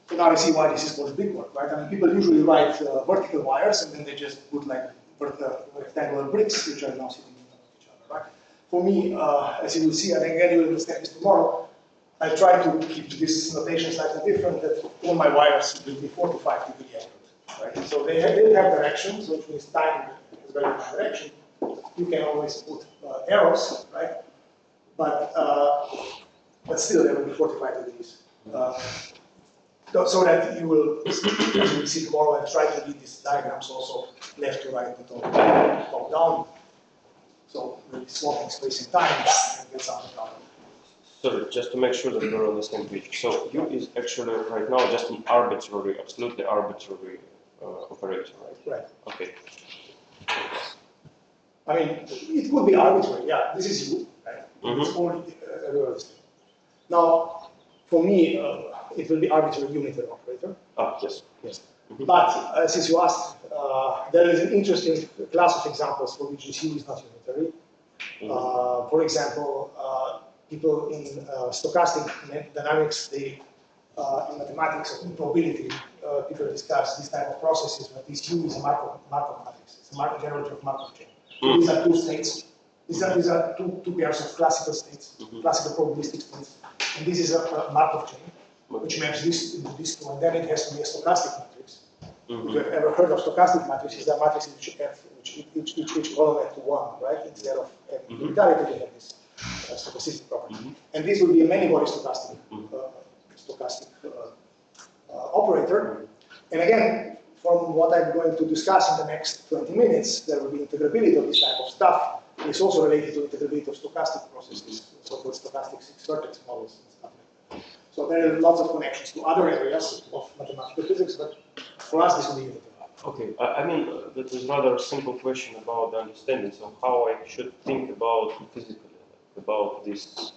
So now I see why this is called big work, right? I mean, people usually write vertical wires and then they just put like rectangular bricks, which are now sitting in front of each other, right? For me, as you will see, I think again you will understand this tomorrow, I try to keep this notation slightly different, that all my wires will be 4 to 5 degree angled, right? So they have direction, so which means time is very fine direction. You can always put arrows, right? But still they will be 45 degrees. So that you will, as we will see tomorrow, and try to read these diagrams also left to right, but top down. So we'll be swapping space and time and get some down. Sorry, just to make sure that we're on the same page. So U is actually right now just an arbitrary, absolutely arbitrary operator, right? Right. Okay. I mean, it could be arbitrary, yeah. This is U, right? Mm-hmm. It's only Now, for me, it will be arbitrary unitary operator. Yes. Yes. But since you asked, there is an interesting class of examples for which this U is not unitary. For example, people in stochastic dynamics, they, in mathematics of improbability, people discuss this type of processes, but this U is a Markov matrix. It's a generator of Markov chain. So these are two states. These are two pairs of classical states, classical probabilistic states. And this is a Markov chain, which maps this into this two, and then it has to be a stochastic matrix. If you have ever heard of stochastic matrices, they're matrices which each column has to 1, right? Instead of having unitarity, they have this stochastic property. And this will be a many-body stochastic operator. And again, from what I'm going to discuss in the next 20 minutes, there will be integrability of this type of stuff. It's also related to integrability of stochastic processes, so-called stochastic six-vertex models and stuff like that. So there are lots of connections to other areas of mathematical physics, but for us, this will be unitary. Okay, I mean, that was rather a simple question about the understanding. So how I should think about physically, about this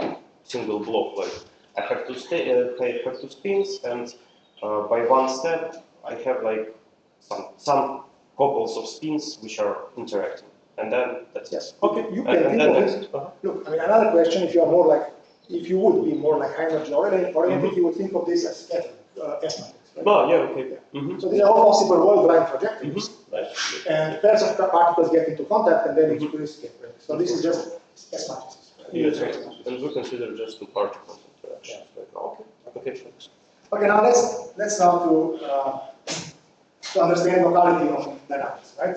single block? Like I have two spins, and by one step, I have like some couples of spins which are interacting, and then that's yes. Okay, you can think of it. Look, I mean, another question: if you are more like, if you would be more like Heimerdian oriented, you would think of this as scattering S matrix. Right? Oh, yeah, okay. Yeah. So these are all possible world-line trajectories, right. And pairs of particles get into contact, and then it produces scattering. So this is just S matrices. Yes, and we consider just two particles interaction. Yeah. Okay. Okay, thanks. Okay, now let's now to understand locality of dynamics, right?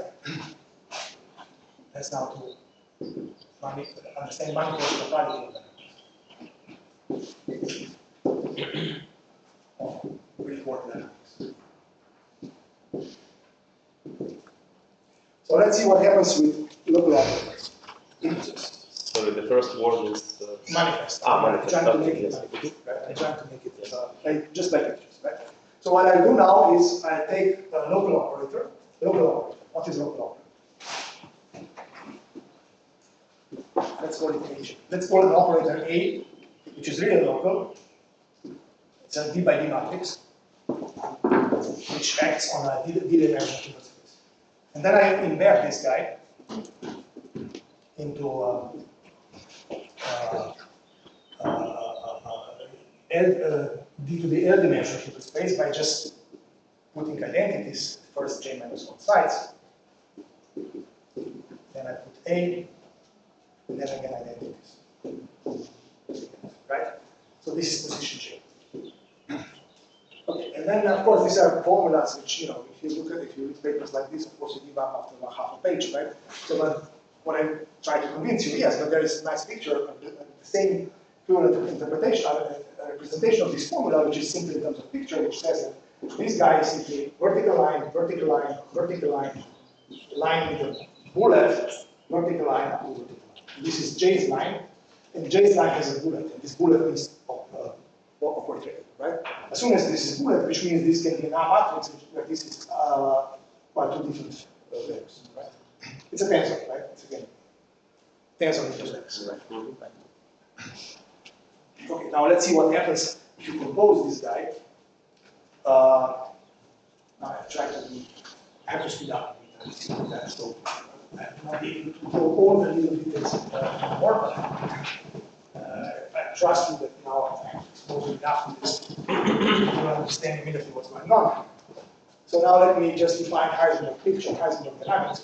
Let's now to understand manifold locality of dynamics. Report dynamics. So let's see what happens with local operators. Sorry, the first word is manifest. Manifest. I'm trying to make it manifest, right? I'm trying to make it just like pictures, right? So what I do now is I take a local operator. Local operator. What is local operator? Let's call it H. Let's call it operator A, which is really local. It's a D by D matrix, which acts on a D-dimensional space. And then I embed this guy into D to the L dimensional Hilbert space by just putting identities, first J minus 1 sides. Then I put A, and then again identities. Right? So this is position J. Okay, and then of course these are formulas which, you know, if you read papers like this, of course you give up after about half a page, right? So but what I try to convince you, yes, but there is a nice picture of the same equivalent interpretation, representation of this formula, which is simply in terms of picture, which says that this guy is simply vertical line, vertical line, vertical line, line with a bullet, vertical line, up to vertical line. This is J's line, and J's line has a bullet, and this bullet is operator, right? As soon as this is bullet, which means this can be an R matrix, where this is two different layers, right? It's a tensor, right? It's again tensor into layers, right? Okay, now let's see what happens if you compose this guy. Now I try to be, I have to speed up a bit, so I will not be able to go all the little details more, but I trust you that now I'm exposed enough to this, you will understand immediately what's going on. So now let me just define Heisenberg picture, Heisenberg dynamics.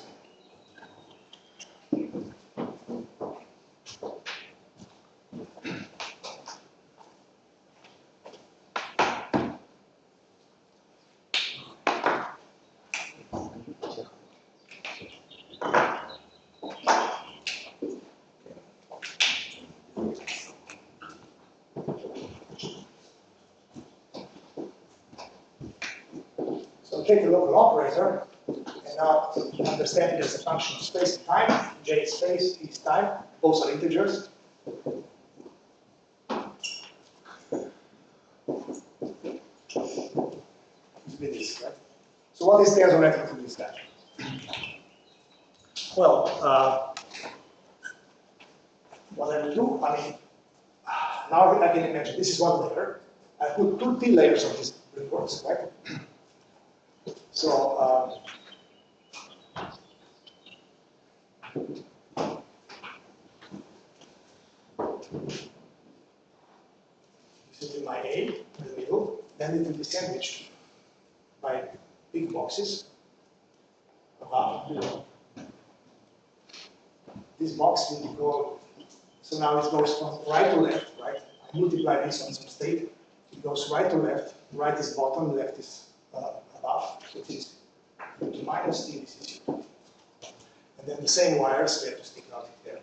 So take a local operator, and now understand it as a function of space and time. J is space, T is time, both are integers. This, right? So what is tensor to this guy? Well, what I will do, I mean, now I can imagine this is one layer. I put two thin layers of these reports, right? So, this is my A in the middle, then it will be sandwiched by big boxes. This box will go, so now it goes from right to left, right? I multiply this on some state. It goes right to left, right is bottom, left is above, so this is to minus t, this is u. And then the same wires, we have to stick out there.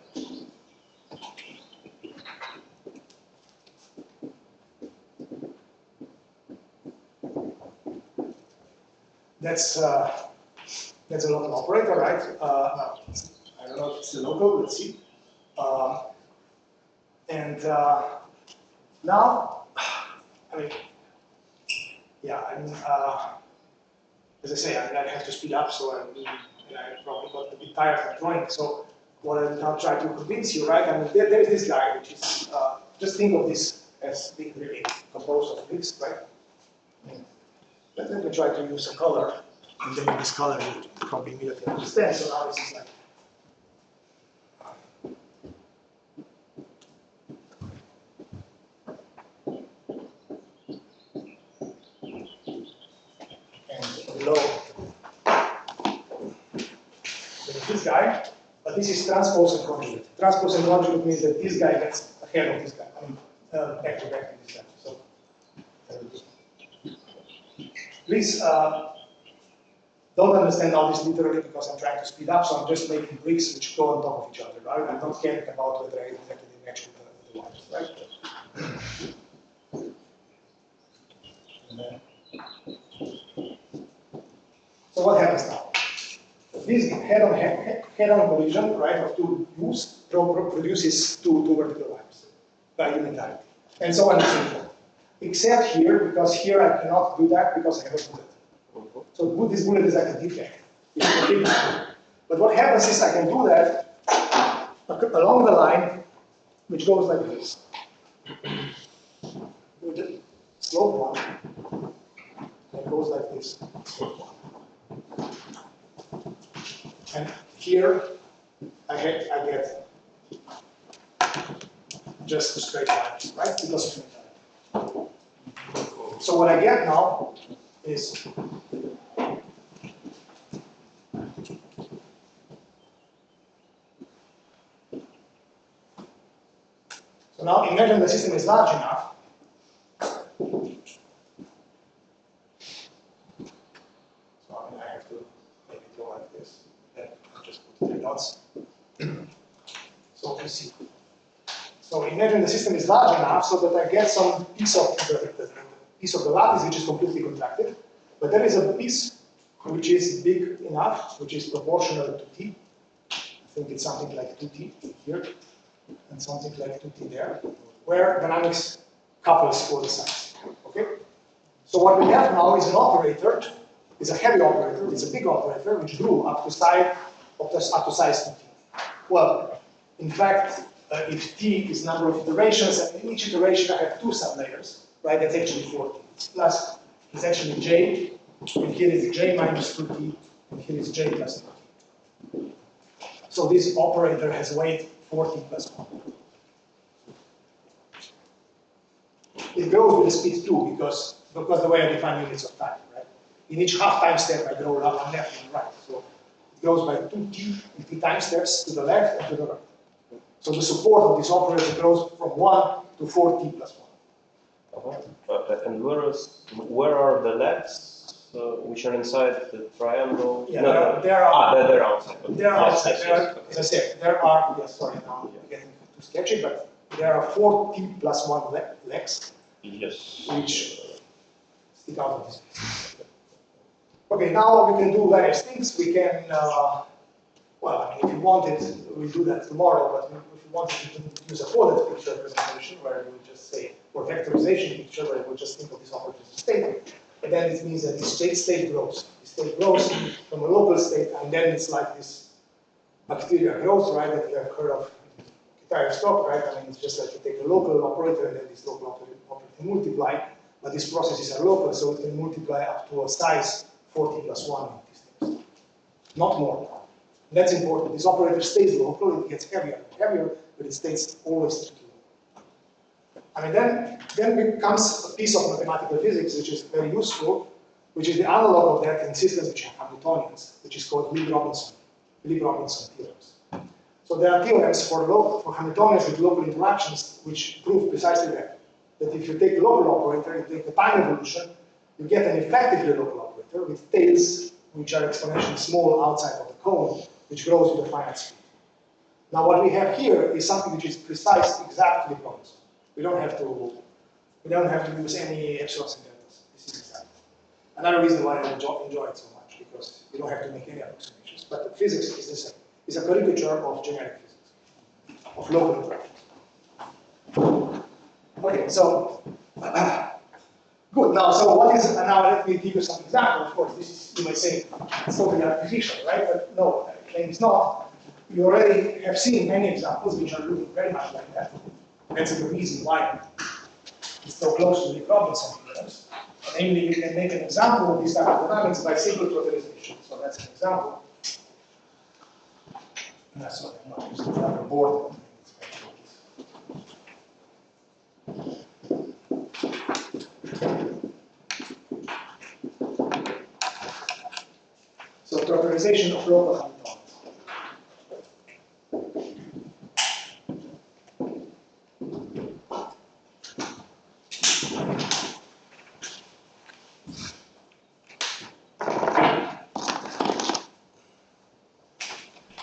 That's a local operator, right? I don't know if it's a local, let's see. Now, I mean, yeah, as I say, I have to speed up, so I probably got a bit tired from drawing. So what I'll now try to convince you, right? I mean, there is this guy, which is, just think of this as being really composed of bricks, right? Let me try to use a color, and then this color you probably immediately understand. So now this is like, and below, there's this guy, but this is transpose and conjugate. Transpose and conjugate means that this guy gets ahead of this guy, I mean, back to back to this guy. So, please don't understand all this literally because I'm trying to speed up, so I'm just making bricks which go on top of each other, right? I'm not caring about whether I exactly match with the wires, right? So what happens now? This head-on collision, right, of two U's produces two vertical lines by unitarity, and so on and so forth. Except here, because here I cannot do that because I have a bullet. So this bullet is like a defect. But what happens is I can do that along the line, which goes like this. With the slope one, it goes like this. And here I get just straight lines, right? Because of unitarity. So what I get now is so now imagine the system is large enough. So I mean I have to make it go like this. Then I'll just put 3 dots. So you see. So imagine the system is large enough so that I get some piece of the lattice which is completely contracted, but there is a piece which is big enough, which is proportional to t. I think it's something like 2t here, and something like 2t there, where dynamics couples for the sides. Okay? So what we have now is an operator, is a heavy operator, it's a big operator, which grew up to size 2t. Well, in fact, if t is number of iterations, and in each iteration I have 2 sublayers, right? That's actually 4t. Plus, it's actually j, and here is j minus 2t, and here is j plus 2t. So this operator has weight 4t plus 1. It grows with the speed 2 because the way I define units of time, right? In each half time step, I grow up and left and right. So it goes by 2t in t time steps to the left and to the right. So the support of this operator grows from 1 to 4t plus 1. And where are the legs which are inside the triangle? Yeah, no, there are. They're outside. Okay. There are outside. Yes, There are, okay. as I said, there are. Yeah, sorry, now I'm getting too sketchy, but there are 4t plus 1 legs, Yes. which stick out of this. Okay, now we can do various things. We can, well, I mean, if you wanted, we'll do that tomorrow, but if you wanted, you can use a folded picture representation where you would just say, or vectorization picture where you would just think of this operator as a state. And then it means that this state grows. The state grows from a local state, and then it's like this bacteria growth, right, that you have heard of entire stock, right? I mean, it's just like you take a local operator and then this local operator multiply, but these processes are local, so it can multiply up to a size 40 plus 1 in these things. Not more. That's important. This operator stays local, it gets heavier and heavier, but it stays always strictly local. I mean, then comes a piece of mathematical physics which is very useful, which is the analog of that in systems which have Hamiltonians, which is called Lieb-Robinson theorems. So there are theorems for Hamiltonians with local interactions which prove precisely that. That if you take a local operator, you take a time evolution, you get an effectively local operator with tails which are exponentially small outside of the cone, which grows with a finite speed. Now what we have here is something which is precise, exact Lieb-Robinson. We don't have to use any epsilons and deltas. This is exact. Another reason why I enjoy it so much, because you don't have to make any approximations. But the physics is the same. It's a caricature of generic physics, of local interactions. Okay, so good. Now, so what is? Now let me give you some example. Of course, this is, you might say it's totally artificial, right? But no, I claim it's not. You already have seen many examples which are looking very much like that. That's the reason why it's so close to the Lieb-Robinson theorems. Namely, you can make an example of this type of dynamics by simple totalization. So that's an example. And that's what I'm not using the board. So totalization of local Hamiltonians.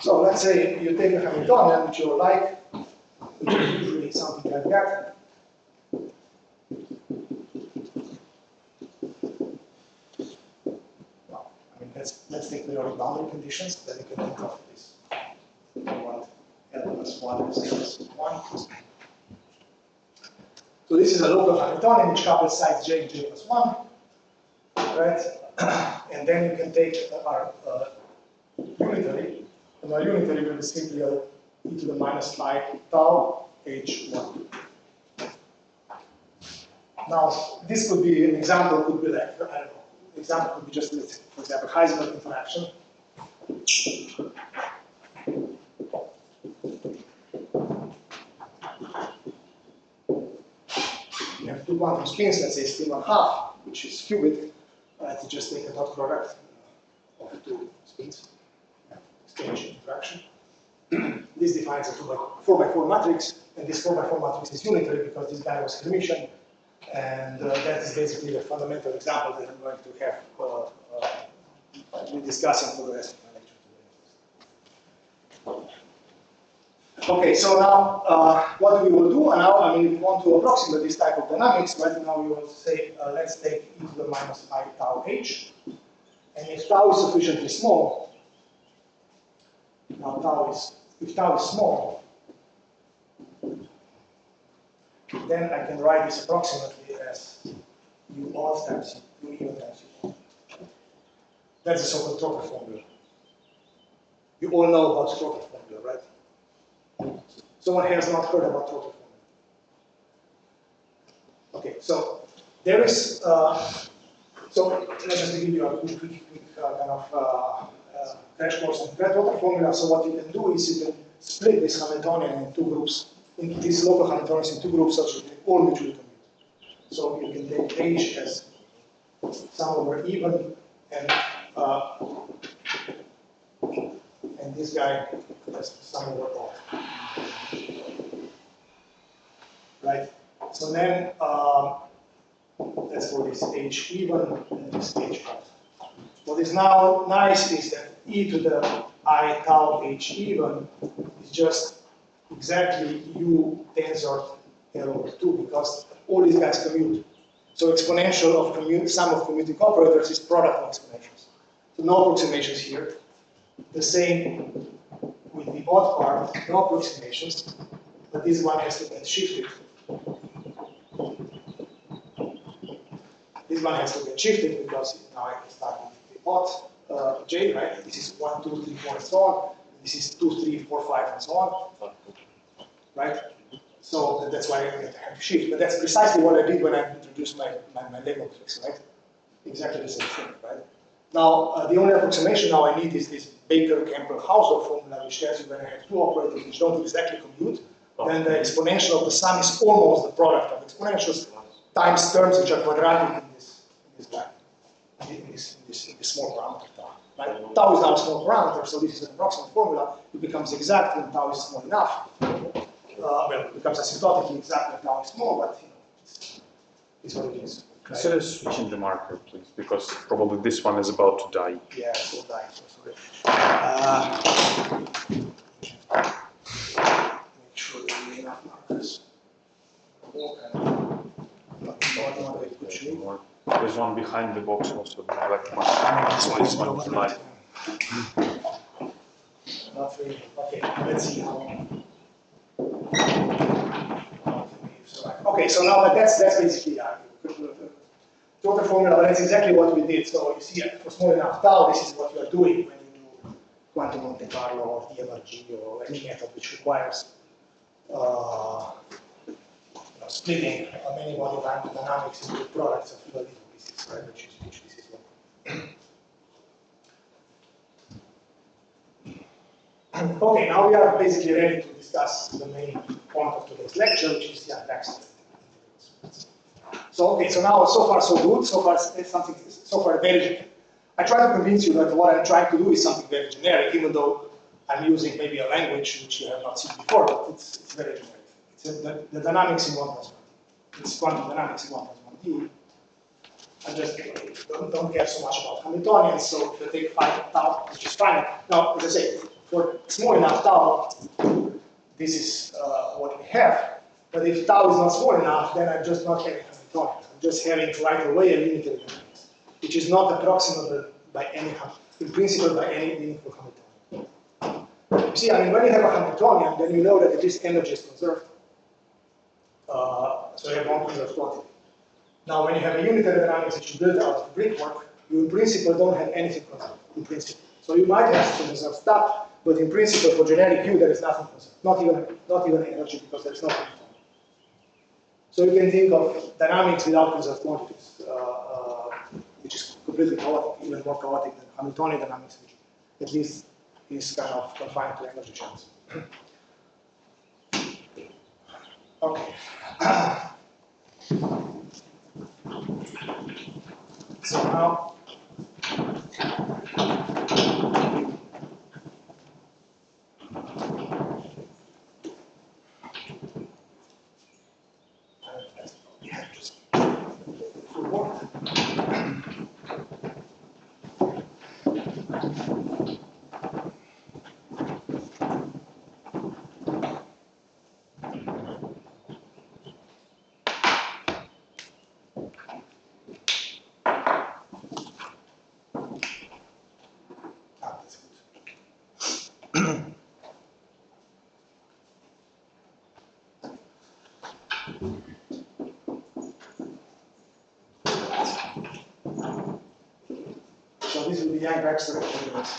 So let's say you take a Hamiltonian which you like, which is usually something like that. Well, I mean, let's take periodic boundary conditions, then you can think of this. You want L plus 1 is L plus 1. So this is a local Hamiltonian which couples sides j and j plus 1, right? And then you can take our unitary. And our unitary will be simply e to the minus phi tau h1. Now, this could be an example, could be like, I don't know, example could be just, for example, Heisenberg interaction. You have two quantum spins, let's say spin 1/2, which is qubit. To just take a dot product of two spins. Exchange interaction. This defines a 4x4 matrix, and this 4x4 matrix is unitary because this guy was Hermitian, and that is basically the fundamental example that I'm going to have be discussing for the rest of my lecture today. Okay, so now what we will do, and now I mean, if we want to approximate this type of dynamics, right now we will say let's take e to the minus phi tau h, and if tau is sufficiently small. Now if tau is small, then I can write this approximately as u odd times u even times u odd. That's the so-called Trotter formula. You all know about Trotter formula, right? Someone has not heard about Trotter formula. Okay, so there is, so let's just give you a quick kind of crash course on the Trotter formula. So what you can do is you can split this Hamiltonian in two groups, in these local Hamiltonians in two groups such that they all mutually commute. So you can take H as sum over even and this guy as sum over odd. Right? So then that's for this H even and this H odd. What is now nice is that e to the I tau h even is just exactly u tensor L over 2 because all these guys commute. So exponential of sum of commuting operators is product of exponentials. So no approximations here. The same with the odd part, no approximations, but this one has to get shifted. This one has to get shifted because now I can start with the odd j, right? This is 1, 2, 3, 4, and so on. This is 2, 3, 4, 5, and so on. Right? So So that's why I have to shift. But that's precisely what I did when I introduced my Lego tricks, right? Exactly the same thing, right? Now, the only approximation now I need is this Baker-Campbell-Hausdorff formula, which tells you when I have two operators which don't exactly commute, then the exponential of the sum is almost the product of exponentials times terms which are quadratic in this guy, in this small parameter tau. Right? Tau is now a small parameter, so this is an approximate formula. It becomes exact when tau is small enough. Well, it becomes asymptotically exact when tau is small, but you know, it's what it is. Consider switching the marker, please, because probably this one is about to die. Yeah, it will die. So sorry. Make sure there are enough markers. There's one behind the box also, the black one. This one is mine. Not really. Okay, let's see how. Okay, so now that's basically total formula, but that's exactly what we did. So you see, for small enough tau, this is what you are doing when you do quantum Monte Carlo or DMRG or any method which requires splitting many model dynamics into products of little pieces, right? Which this is what. Okay, now we are basically ready to discuss the main point of today's lecture, which is the text. So okay, so now so far so good. So far something. So far very. I try to convince you that what I'm trying to do is something very generic, even though I'm using maybe a language which you have not seen before, but it's very generic. It's the dynamics in 1 plus 1D. It's quantum dynamics in 1 plus 1D. I just don't care so much about Hamiltonians, so if you take tau, which is fine. Now, as I say, for small enough tau, this is what we have. But if tau is not small enough, then I'm just not having Hamiltonian. I'm just having right away a unitary dynamics, which is not approximable by any, in principle, by any meaningful Hamiltonian. You see, I mean, when you have a Hamiltonian, then you know that at least energy is conserved. So you have one conserved quantity. Now, when you have a unitary dynamics that you build out of brickwork, you in principle don't have anything conserved, in principle. So you might have some conserved stuff, but in principle, for generic Q, there is nothing conserved. Not even energy, because there is no Hamiltonian. So you can think of dynamics without conserved quantities, which is completely chaotic, even more chaotic than Hamiltonian dynamics, which at least is kind of confined to energy channels. Okay. So now, so this will be Yang-Baxter circuits.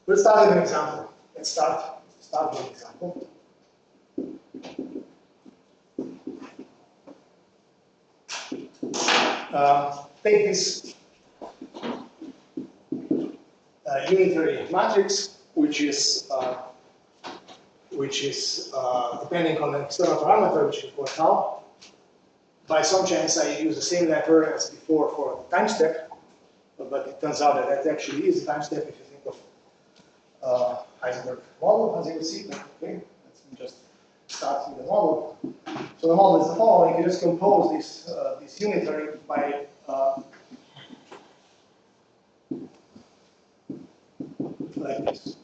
We'll start with an example. Let's start with an example. Take this unitary matrix, which is depending on an external parameter, which is called tau. By some chance, I use the same letter as before for the time step, but it turns out that that actually is a time step if you think of Heisenberg model, as you will see. Okay, let's just start with the model. So the model is the following: you just compose this unitary by like this.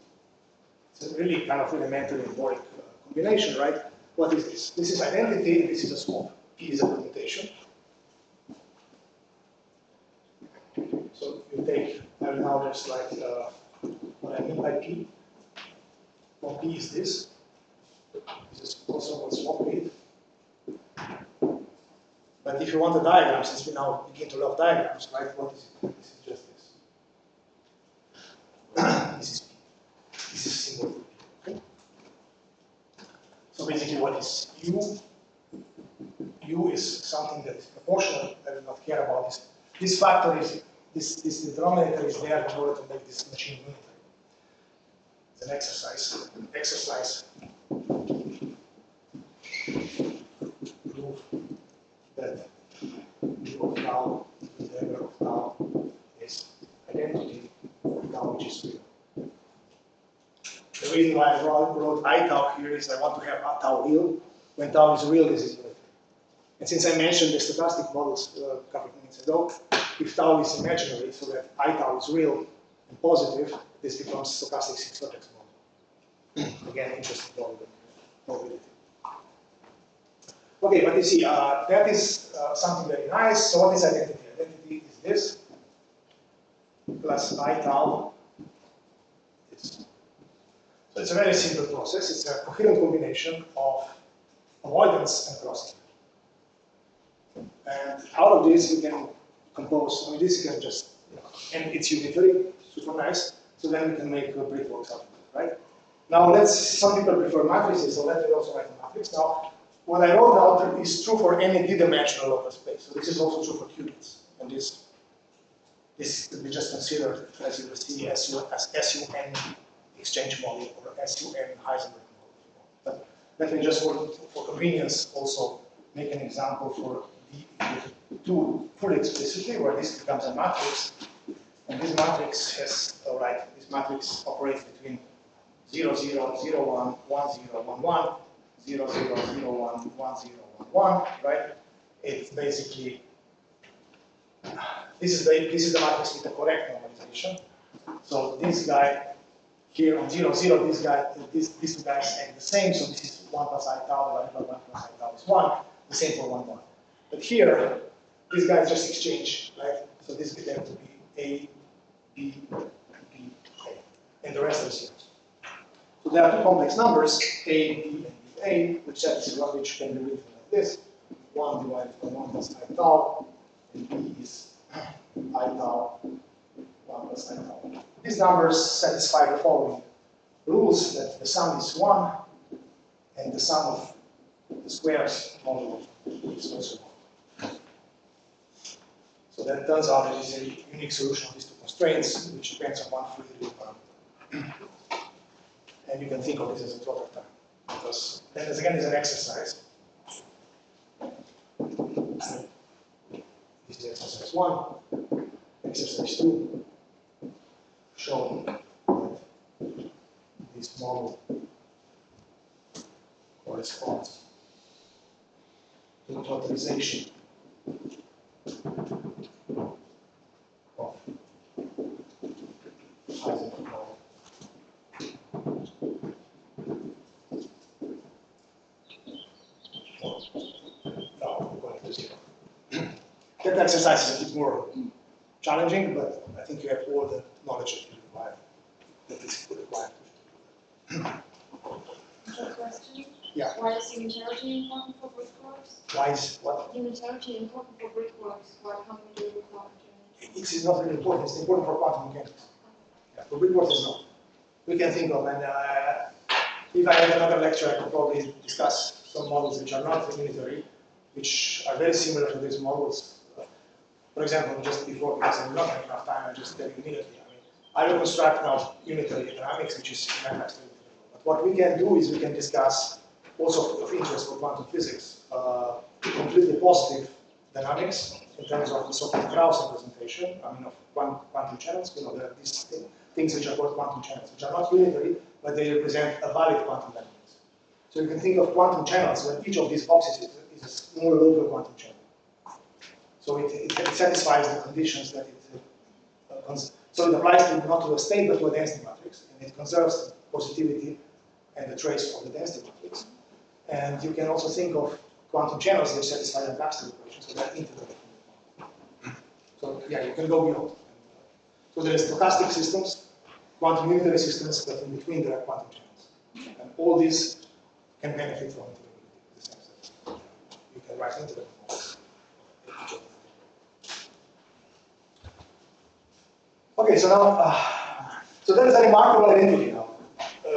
It's a really kind of elementary and boring combination, right? What is this? This is identity, and this is a swap. P is a permutation. So you take, I will now just like what I mean by P. Well, P is this. This is also what swap with. But if you want a diagram, since we now begin to love diagrams, right? What is it? This is just this. This is symbol. Okay. So basically, what is U? U is something that is proportional. I will not care about this. This factor is this denominator is there in order to make this machine unitary. It's an exercise. Prove that U of tau, the integral of tau, is identity of tau which is real. The reason why I wrote I tau here is I want to have tau real. When tau is real, this is unitary. And since I mentioned the stochastic models a couple of minutes ago, if tau is imaginary, so that I tau is real and positive, this becomes stochastic six-vertex model. Again, interesting probability. Okay, but you see, that is something very nice. So what is identity? Identity is this plus I tau. So it's a very simple process. It's a coherent combination of avoidance and crossing. And out of this, we can compose, I mean, this can just, and it's unitary, super nice, so then we can make brickworks out of it, right? Now, some people prefer matrices, so let me also write a matrix. Now, what I wrote out is true for any d-dimensional local space, so this is also true for qubits, and this could be just considered, as you will see, as SUN exchange model or SUN Heisenberg model. But let me just, for convenience, also make an example for to put it explicitly, where this becomes a matrix, and this matrix has, this matrix operates between 0, 0, 0, 1, 1, 0, 1, 1, 0, 0, 0, 1, 1, 0, 1, 1, right? It's basically, this is the matrix with the correct normalization. So this guy here on 0, 0, these two guys act the same, so this is 1 plus I tau divided by 1 plus I tau is 1, the same for 1, 1. But here, these guys just exchange, right? So this is going to be A, B, B, A, and the rest are zeros. So there are two complex numbers, A, B, and B, A, which can be written like this: 1 divided by 1 plus I tau, and B is I tau, 1 plus I tau. These numbers satisfy the following rules: that the sum is 1, and the sum of the squares modulo is also 1. So that turns out it is a unique solution of these two constraints, which depends on one free real parameter. And you can think of this as a total time, because that is again is an exercise. This is exercise 1, exercise 2, show that this model corresponds to the totalization of Heisenberg model. Now we're going to 0. That exercise is a bit more challenging, but I think you have all the knowledge that you require, that is required. Question? Yeah. Why is unitarity important for brickworks? Why is what? Unitarity important for brickworks. Why can't we do quantum journey? It is not really important. It's important for quantum mechanics. Yeah, for brickworks, it's not. We can think of, and if I had another lecture, I could probably discuss some models which are not unitary, which are very similar to these models. For example, just before, because I'm not having enough time, I'll just tell you immediately. I will construct now unitary dynamics, which is mathematics. But what we can do is we can discuss, also of interest for quantum physics, completely positive dynamics in terms of the so-called Krauss representation, of quantum channels. There are these things which are called quantum channels, which are not unitary, but they represent a valid quantum dynamics. So you can think of quantum channels when each of these boxes is a small local quantum channel. So it satisfies the conditions that so it applies not to a state but to a density matrix, and it conserves the positivity and the trace of the density matrix. And you can also think of quantum channels that satisfy the Baxter equation, so they're integrable. So yeah, you can go beyond. So there is stochastic systems, quantum unitary systems, but in between there are quantum channels. And all these can benefit from integrability in the sense that you can write integrable models. Okay, so now, so there is a remarkable identity now,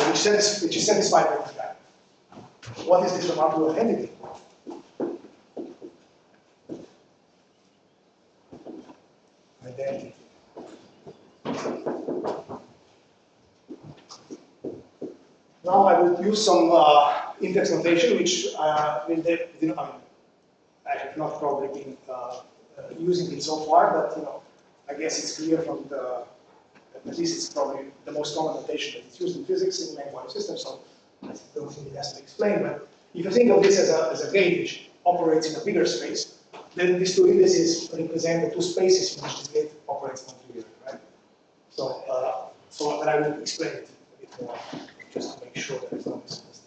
which is satisfied by this guy. What is this remarkable identity? Identity. Now I will use some index notation, which I have not probably been using it so far, but I guess it's clear from the, at least it's probably the most common notation that is used in physics in many quantum systems, so I don't think it has to be explained. But if you think of this as a gate which operates in a bigger space, then these two indices represent the two spaces in which this gate operates non-trivially, right? So, but I will explain it a bit more, just to make sure there is no misunderstanding.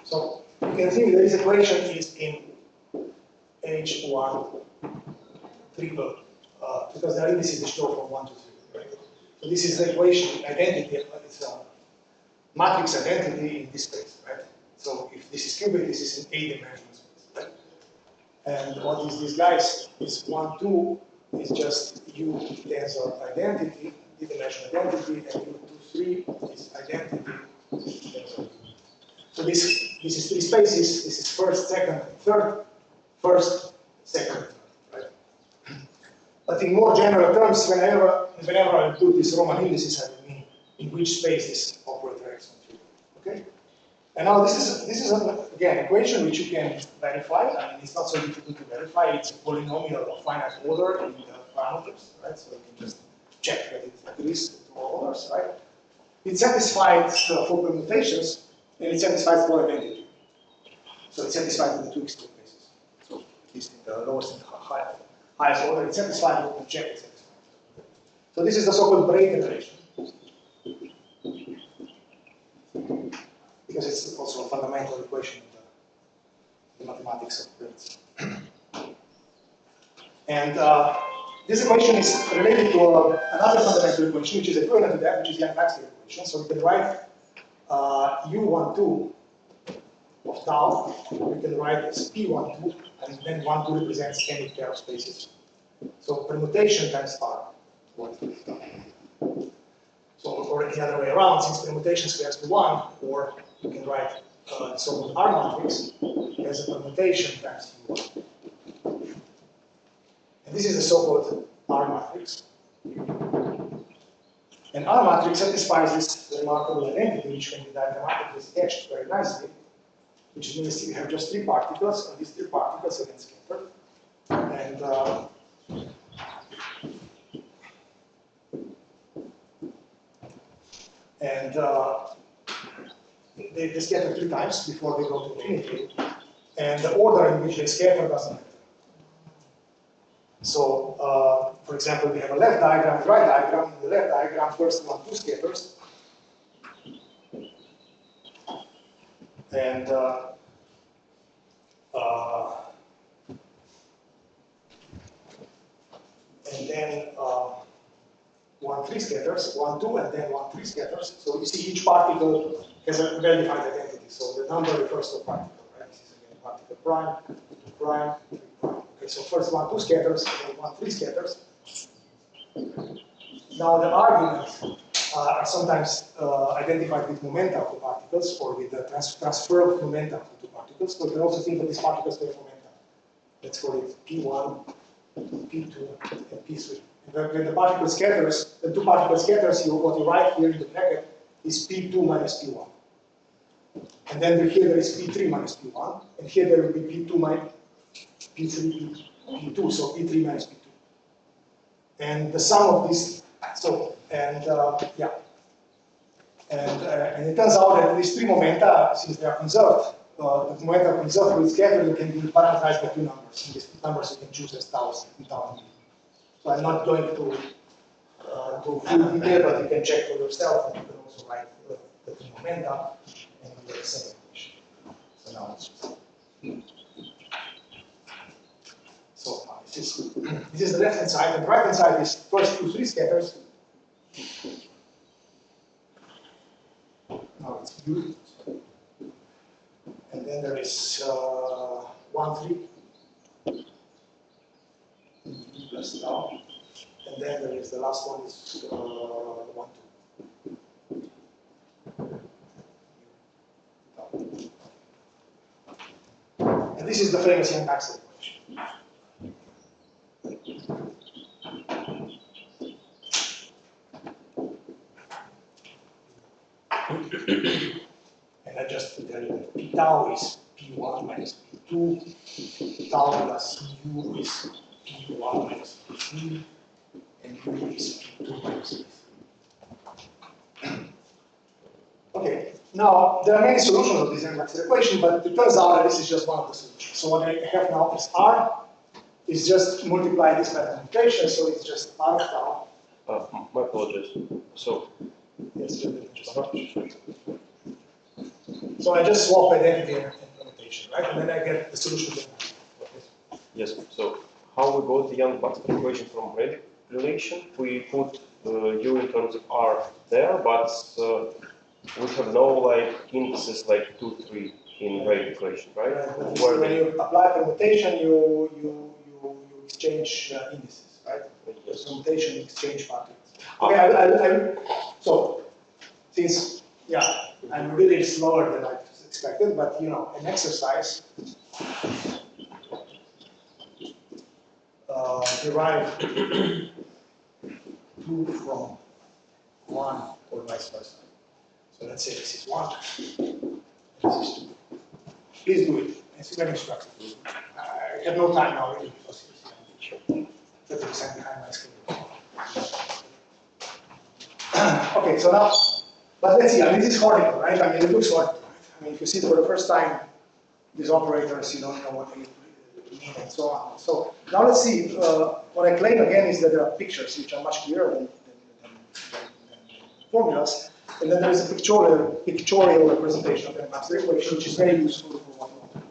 So you can think that this equation is in H1 triple, because the indices is shown from 1 to 3, right? So this is the equation identity, it's a matrix identity in this space, right? So if this is cubic, this is an 8-dimensional space, right? And what is this, guys? This 1, 2 is just U tensor identity, D-dimensional identity, and U 2, 3 is identity tensor. So this is three spaces. This is first, second, third, first, second, right? But in more general terms, whenever I put these Roman indices, I mean in which space this operator acts on tree. Okay. And now this is again equation which you can verify. I mean, it's not so difficult to verify. It's a polynomial of finite order in the parameters, right? So you can just check that it agrees to all orders, right? It satisfies for permutations. And it satisfies for identity. So it satisfies in the two extreme cases. So at least in the lowest and highest order, it satisfies what we check it satisfies. So this is the so-called break relation. Because it's also a fundamental equation of the mathematics of grids. And this equation is related to another fundamental equation, which is equivalent to that, which is the Yang-Baxter equation. So we can write U12 of tau, we can write as P12, and then 12 represents any pair of spaces. So permutation times R. So, or the other way around, since permutation squares to 1, or you can write the so-called R matrix as a permutation times U1. And this is the so-called R matrix. And R matrix satisfies this remarkable identity, which can be diagrammatically sketched very nicely, which means you have just three particles, and these three particles are then scattered. And they scatter 3 times before they go to infinity, and the order in which they scatter doesn't matter. So, for example, we have a left diagram, right diagram. In the left diagram, first 1, 2 scatters, and then 1, 3 scatters, 1, 2, and then 1, 3 scatters. So you see each particle has a well-defined identity. So the number refers to a particle, right? This is again particle prime, 2 prime, 3 prime. Okay, so first 1, 2 scatters, and then 1, 3 scatters. Now the arguments are sometimes identified with momenta of the particles, or with the transfer of momenta of the two particles. But you can also think of these particles with momenta. Let's call it P1, P2, and P3. When the particle scatters, the two particle scatters, what you write here in the bracket is P2 minus P1. And then here there is P3 minus P1, and here there will be P2 minus P3, P2, so P3 minus P2. And the sum of these, so, and yeah. And it turns out that these three momenta, since they are conserved, the momenta conserved with scattering can be parameterized by two numbers. And these numbers you can choose as tau and tau. So I'm not going to full detail, but you can check for yourself, and you can also write the three momenta and you get the same equation. So now it's just. So this this is the left hand side, and the right hand side is first 2, 3 scatters. Now it's U. And then there is 1, 3 plus tau. And then there is the last one is 1, 2. And this is the famous Yang-Maxwell equation. And I just tell you that P tau is P1 minus P2, tau plus U is P1 minus P3, and U is P2 minus P3. Okay, now there are many solutions of this Yang-Maxwell equation, but it turns out that this is just one of the solutions. So what I have now is R is just multiply this by the mutation, so it's just R tau. My apologies. So, Yes, so I just swap identity and implementation, right? And then I get the solution. yes, so how we got the Yang-Maxwell equation from Redick relation? We put U in terms of R there, but we have no like indices like 2, 3 in Redick equation, right? When you apply permutation, you exchange indices, right? Yes. Permutation, exchange factors. Okay, so since I'm really slower than I expected, but you know, an exercise derive 2 from 1 or vice versa. So let's say this is 1, this is 2. Please do it. It's very instructive. I have no time now really because it's 30% behind my schedule. Okay, so now, but let's see, I mean, this is horrible, right? I mean, it looks horrible. I mean, if you see it for the first time, these operators, you don't know what they mean and so on. So now let's see, what I claim again is that there are pictures which are much clearer than formulas. And then there is a pictorial representation of the Maxwell equation, which is very useful for what we want.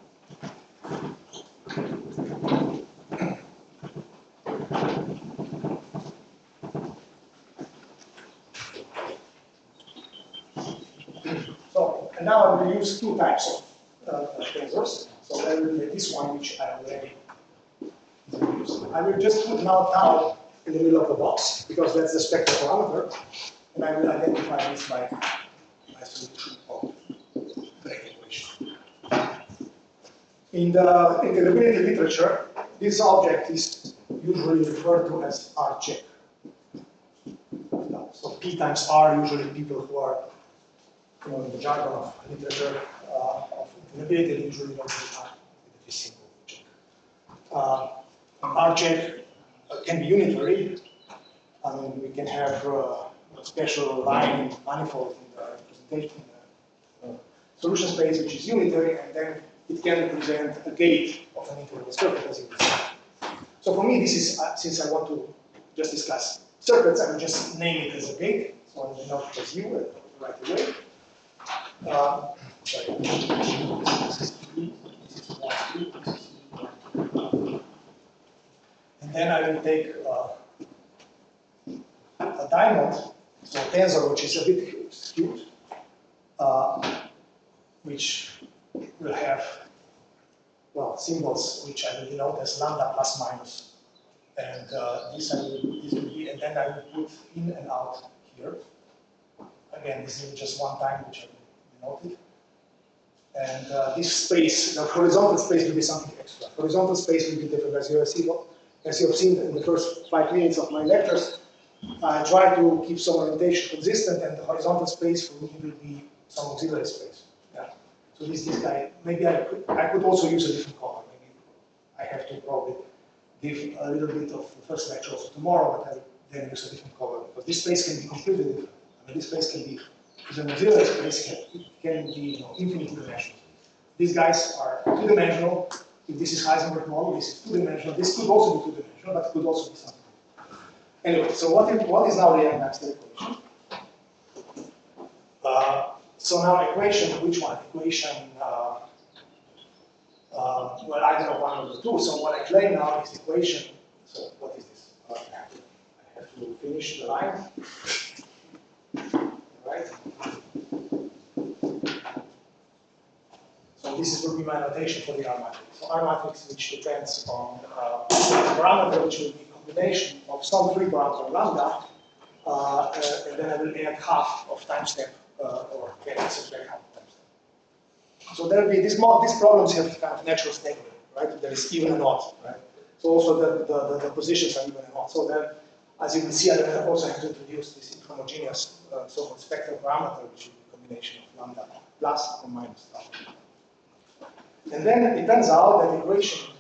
So, and now I will use 2 types of tensors. So I will get this one, which I already used. I will just put now tau in the middle of the box, because that's the spectral parameter. And I will identify this by my solution of the equation. In the integrability literature, this object is usually referred to as R check. So P times R, usually people who are, you know, in the jargon of literature of integrability, usually don't say R with this simple check. R check can be unitary. I mean, we can have a special line manifold in the representation in the solution space, which is unitary, and then it can represent a gate of an integrable circuit, as you will see. So for me, this is, since I want to just discuss circuits, I will just name it as a gate, so I will not as U right away. And then I will take a diamond, so a tensor which is a bit skewed, which will have, well, symbols which I will denote as lambda plus minus. And this will be, and then I will put in and out here. Again, this is just one time which I will denote it. And this space, the horizontal space will be something extra. Horizontal space will be different, as you have seen in the first 5 minutes of my lectures. I try to keep some orientation consistent, and the horizontal space for me will be some auxiliary space. Yeah. So this guy, maybe I could also use a different color. Maybe I have to probably give a little bit of the first lecture also tomorrow, but I will then use a different color, because this space can be completely different. I mean, this space can be, if an auxiliary space, it can be, you know, infinite dimensional. These guys are 2-dimensional. If this is Heisenberg model, this is 2-dimensional. This could also be 2-dimensional, but it could also be something. Anyway, so what is now the Yang-Maxwell equation? So now equation, which one? Equation, well, either of one of the two. So what I claim now is equation So what is this? I have to finish the line. Right? So this will be my notation for the R matrix. So R matrix, which depends on a parameter, which will be a combination of some free parameter lambda, and then I will add half of time step, or subtract half of time step. So there will be these problems have kind of natural stability, right? There is even and odd, right? So also the positions are even and odd. So then, as you can see, I also have to introduce this inhomogeneous so-called spectral parameter, which is a combination of lambda plus or minus tau. And then it turns out that equation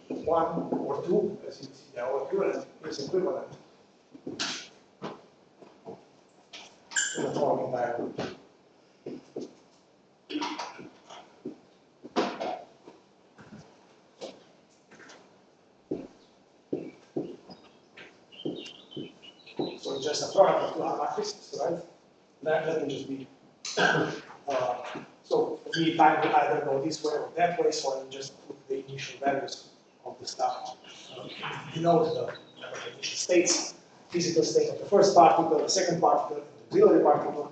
1 or 2, as you see, our equivalent is equivalent to the following diagram. So it's just a product of two R matrices, right? That let me just be. So we time will either go this way or that way, so I will just put the initial values of the stuff. Denote the initial states, physical state of the first particle, the second particle, and the auxiliary particle.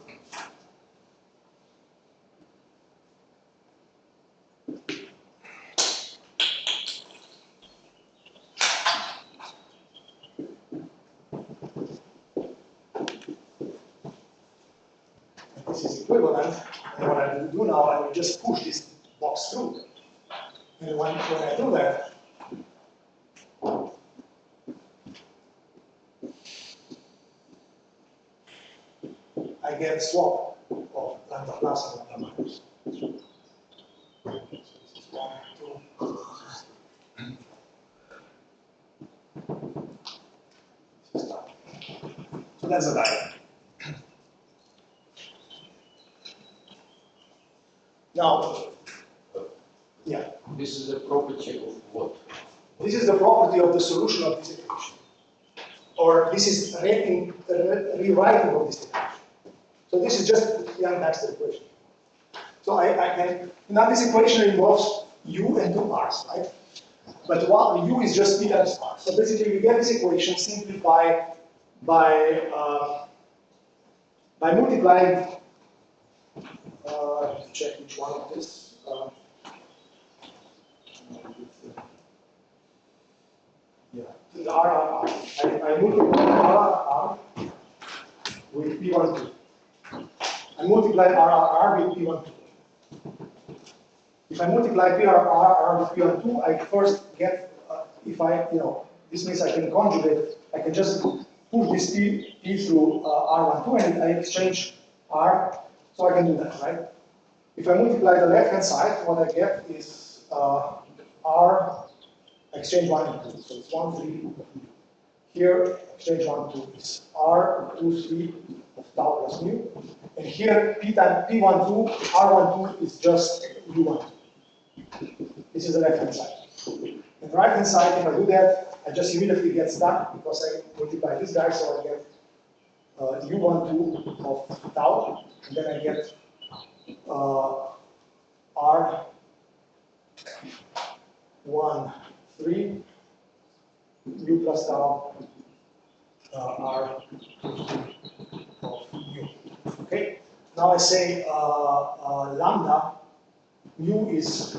This is equivalent, and what I will do now, I will just push this box through. And when I do that, I get swap of lambda plus and lambda minus. So this is 1, 2. This is done. So that's the diagram. Now, yeah. This is a property of what? This is the property of the solution of this equation. Or this is rewriting of this equation. So this is just the Young-Baxter equation. So I can, now this equation involves u and two r's, right? But one, u is just p times r. So basically you get this equation simply by multiplying, I have to check which one of this. Yeah, the R. I multiply R with P12. I multiply R with P12. If I multiply PRR with P12, I first get, this means I can conjugate, I can just push this P through R12 and I exchange R, so I can do that, right? If I multiply the left-hand side, what I get is R exchange 1 and 2, so it's 1, 3. Here, exchange 1, 2 is R, 2, 3 of tau plus mu. And here, P12, R12 is just U12. This is the left-hand side. And the right-hand side, if I do that, I just immediately get stuck because I multiply this guy, so I get U12 of tau, and then I get R13 U plus tau R of mu. Okay. Now I say lambda mu is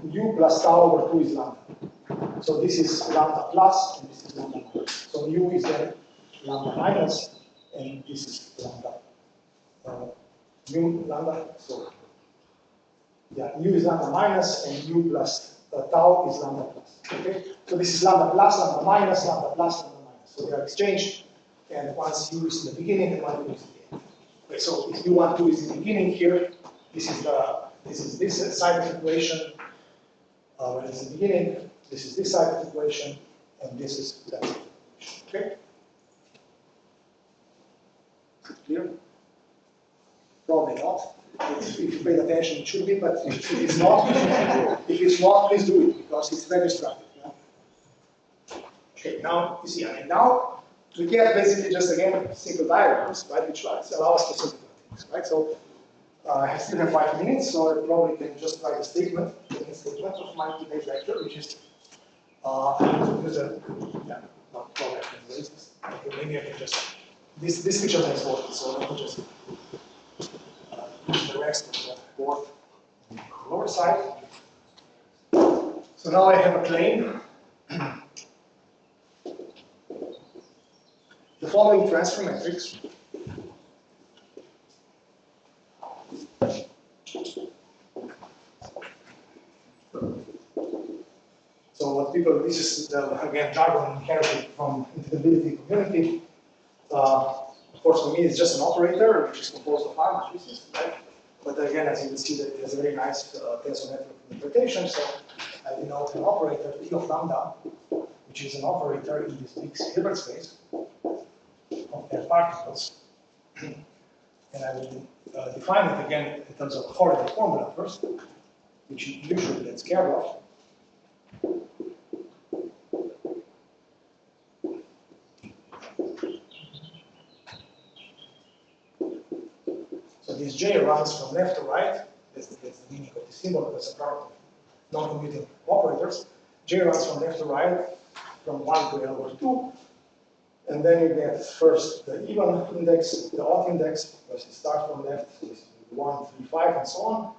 u plus tau over 2 is lambda. So this is lambda plus and this is lambda minus. So mu is then lambda minus and this is lambda mu lambda. So yeah, mu is lambda minus and u plus tau is lambda plus. Okay. So this is lambda plus, lambda minus, lambda plus, lambda minus. So they are exchanged, and once u is in the beginning and 1 is in the end. Okay, so if u12 is in the beginning here, this is this side of the equation. When it's in the beginning, this is this side of the equation, and this is that side of the equation. Okay? Is it clear? Probably not. If you paid attention, it should be, but if it's not, please do it because it's very destructive. Yeah? Okay, now you see, now we get basically just again simple diagrams, right, which allow us to simplify things, right? So I still have 5 minutes, so I probably can just write a statement of my today's lecture, which is I need to use a, yeah, not probably I can erase this. Okay, maybe I can just, this picture is working, so let me just use the rest of the board on the lower side. So now I have a claim. The following transfer matrix so what people, this is again jargon inherited from Integrability community. Of course, for me, it's just an operator which is composed of R matrices, right? But again, as you can see, that there's a very nice tensor network interpretation. So I denote an operator E of lambda, which is an operator in this big Hilbert space of their particles. And I will define it again in terms of a Horner formula first, which usually gets care of. So this J runs from left to right. That's the meaning of the symbol, that's a product of non-commuting operators. J runs from left to right, from 1 to L over 2. And then you get first the even index, the odd index, because you start from left, so this is 1, 3, 5, and so on.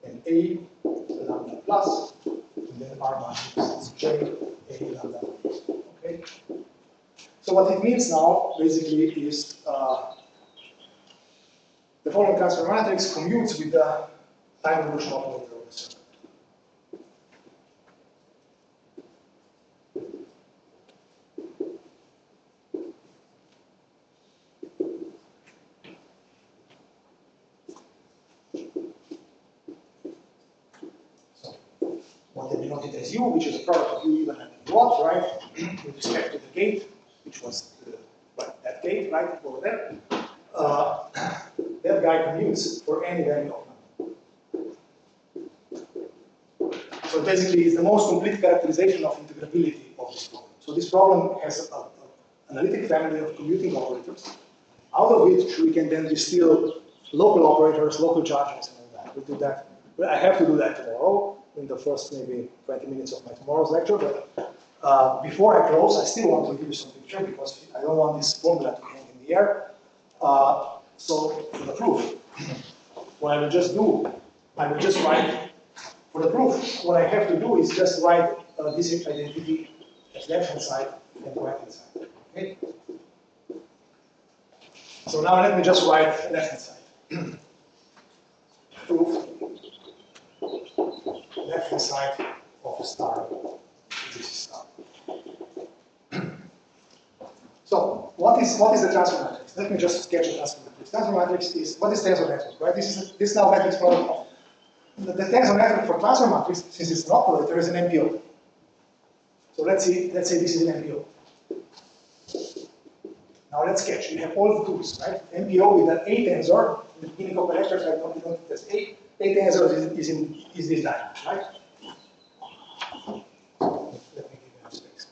And A, lambda plus, and then R matrix is J, A, lambda plus. Okay? So what it means now, basically, is the following transfer matrix commutes with the time evolution operator of the circuit. So, what they denoted as U, which is a product of U even and what, right? With respect to the gate, which was that gate, right, over there. That guy commutes for any value of number. So basically, it's the most complete characterization of integrability of this problem. So this problem has an analytic family of commuting operators, out of which we can then distill local operators, local charges, and all that. We'll do that. Well, I have to do that tomorrow in the first maybe 20 minutes of my tomorrow's lecture. But before I close, I still want to give you some picture because I don't want this formula to hang in the air. So for the proof, what I will just do, I will just write, for the proof, what I have to do is just write this identity as left-hand side and right-hand side. Okay? So now let me just write left-hand side. Proof, left-hand side of star. This is star. So what is the transfer matrix? Let me just sketch a transfer matrix. Transfer matrix is, what is tensor network, right? This now matrix product of the tensor network for transfer matrix, since it's an operator, is an MPO. So let's say this is an MPO. Now let's sketch. You have all the tools, right? MPO with an A tensor. In the beginning of the lectures, I don't know if A tensor is this diagram, right? Let me give you a space.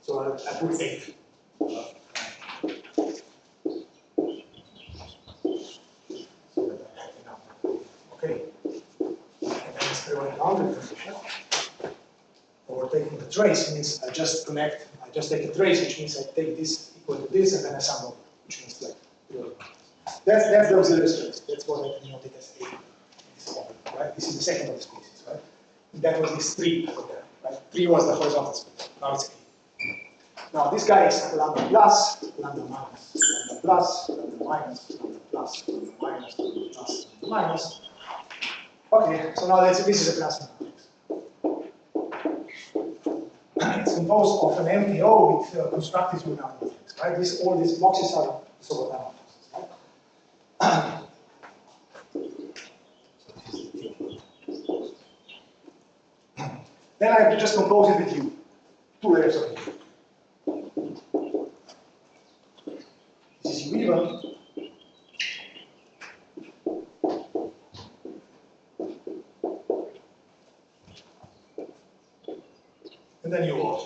So I put 8. Okay. And then it's going boundary condition. Or taking the trace means I just take a trace, which means I take this equal to this, and then I sum over, which means like, that's the auxiliary trace. That's what I denoted as A. Right? This is the second of the species, right? That was this 3 over there, right? 3 was the horizontal species. Now it's A. Now this guy is lambda plus, lambda minus, lambda plus, lambda minus, lambda plus, lambda minus, lambda plus, lambda minus. Okay, so now this is a transfer matrix. It's composed of an MPO with constructive Lugano matrix, right? All these boxes are Lugano matrices, right? Then I have to just compose it with U. 2 layers of U. This is U even. And then U odd.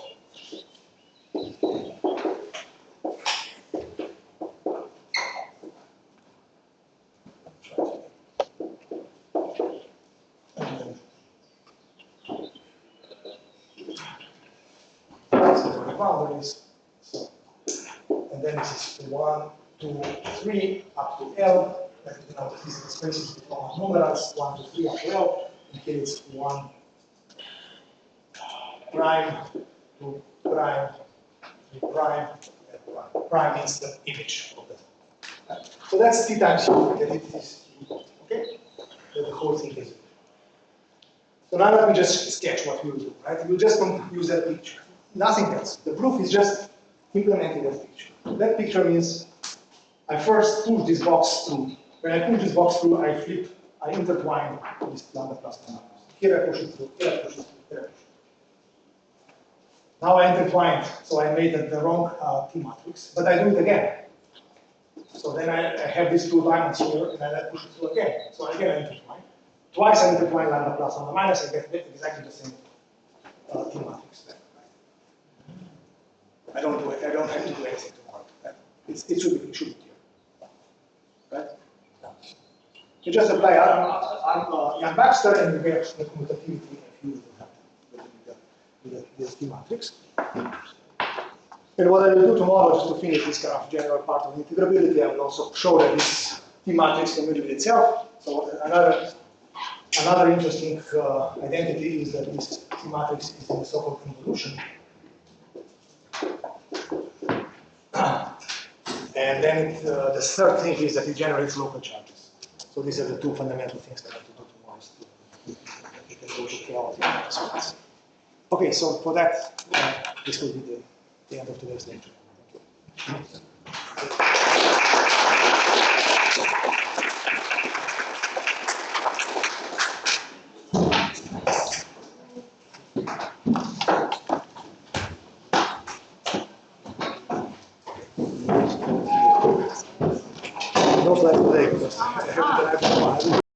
boundaries. So, and then this is 1, 2, 3 up to L. Like, you know, these are the spaces with common numerals, 1, 2, 3 up to L. And here it's 1 prime, 2 prime, 3 prime, and 1 prime means the image of that. So that's t times u, that it is u, okay? That the whole thing is. So now let me just sketch what we'll do, right? We'll just use that picture. Nothing else. The proof is just implementing that picture. That picture means I first push this box through. When I push this box through, I flip, I intertwine this lambda plus lambda. Here I push it through, here I push it through, here I push it through. Now I intertwined, so I made the wrong T matrix, but I do it again. So then I have these two diamonds here, and I push it through again. So again I intertwine. Twice I intertwine lambda plus lambda minus, I get exactly the same T matrix. I don't have to do anything to work. It should be clear. Right? You just apply Jan Baxter and you get the commutativity with the T matrix. And what I will do tomorrow, just to finish this kind of general part of integrability, I will also show that this T matrix can with itself. So another interesting identity is that this T matrix is in the so-called convolution. And then the third thing is that it generates local charges. So these are the two fundamental things that I have to do tomorrow. You can go to chaos. Okay, so for that, this will be the end of today's lecture. Thank you. No flight today because I have to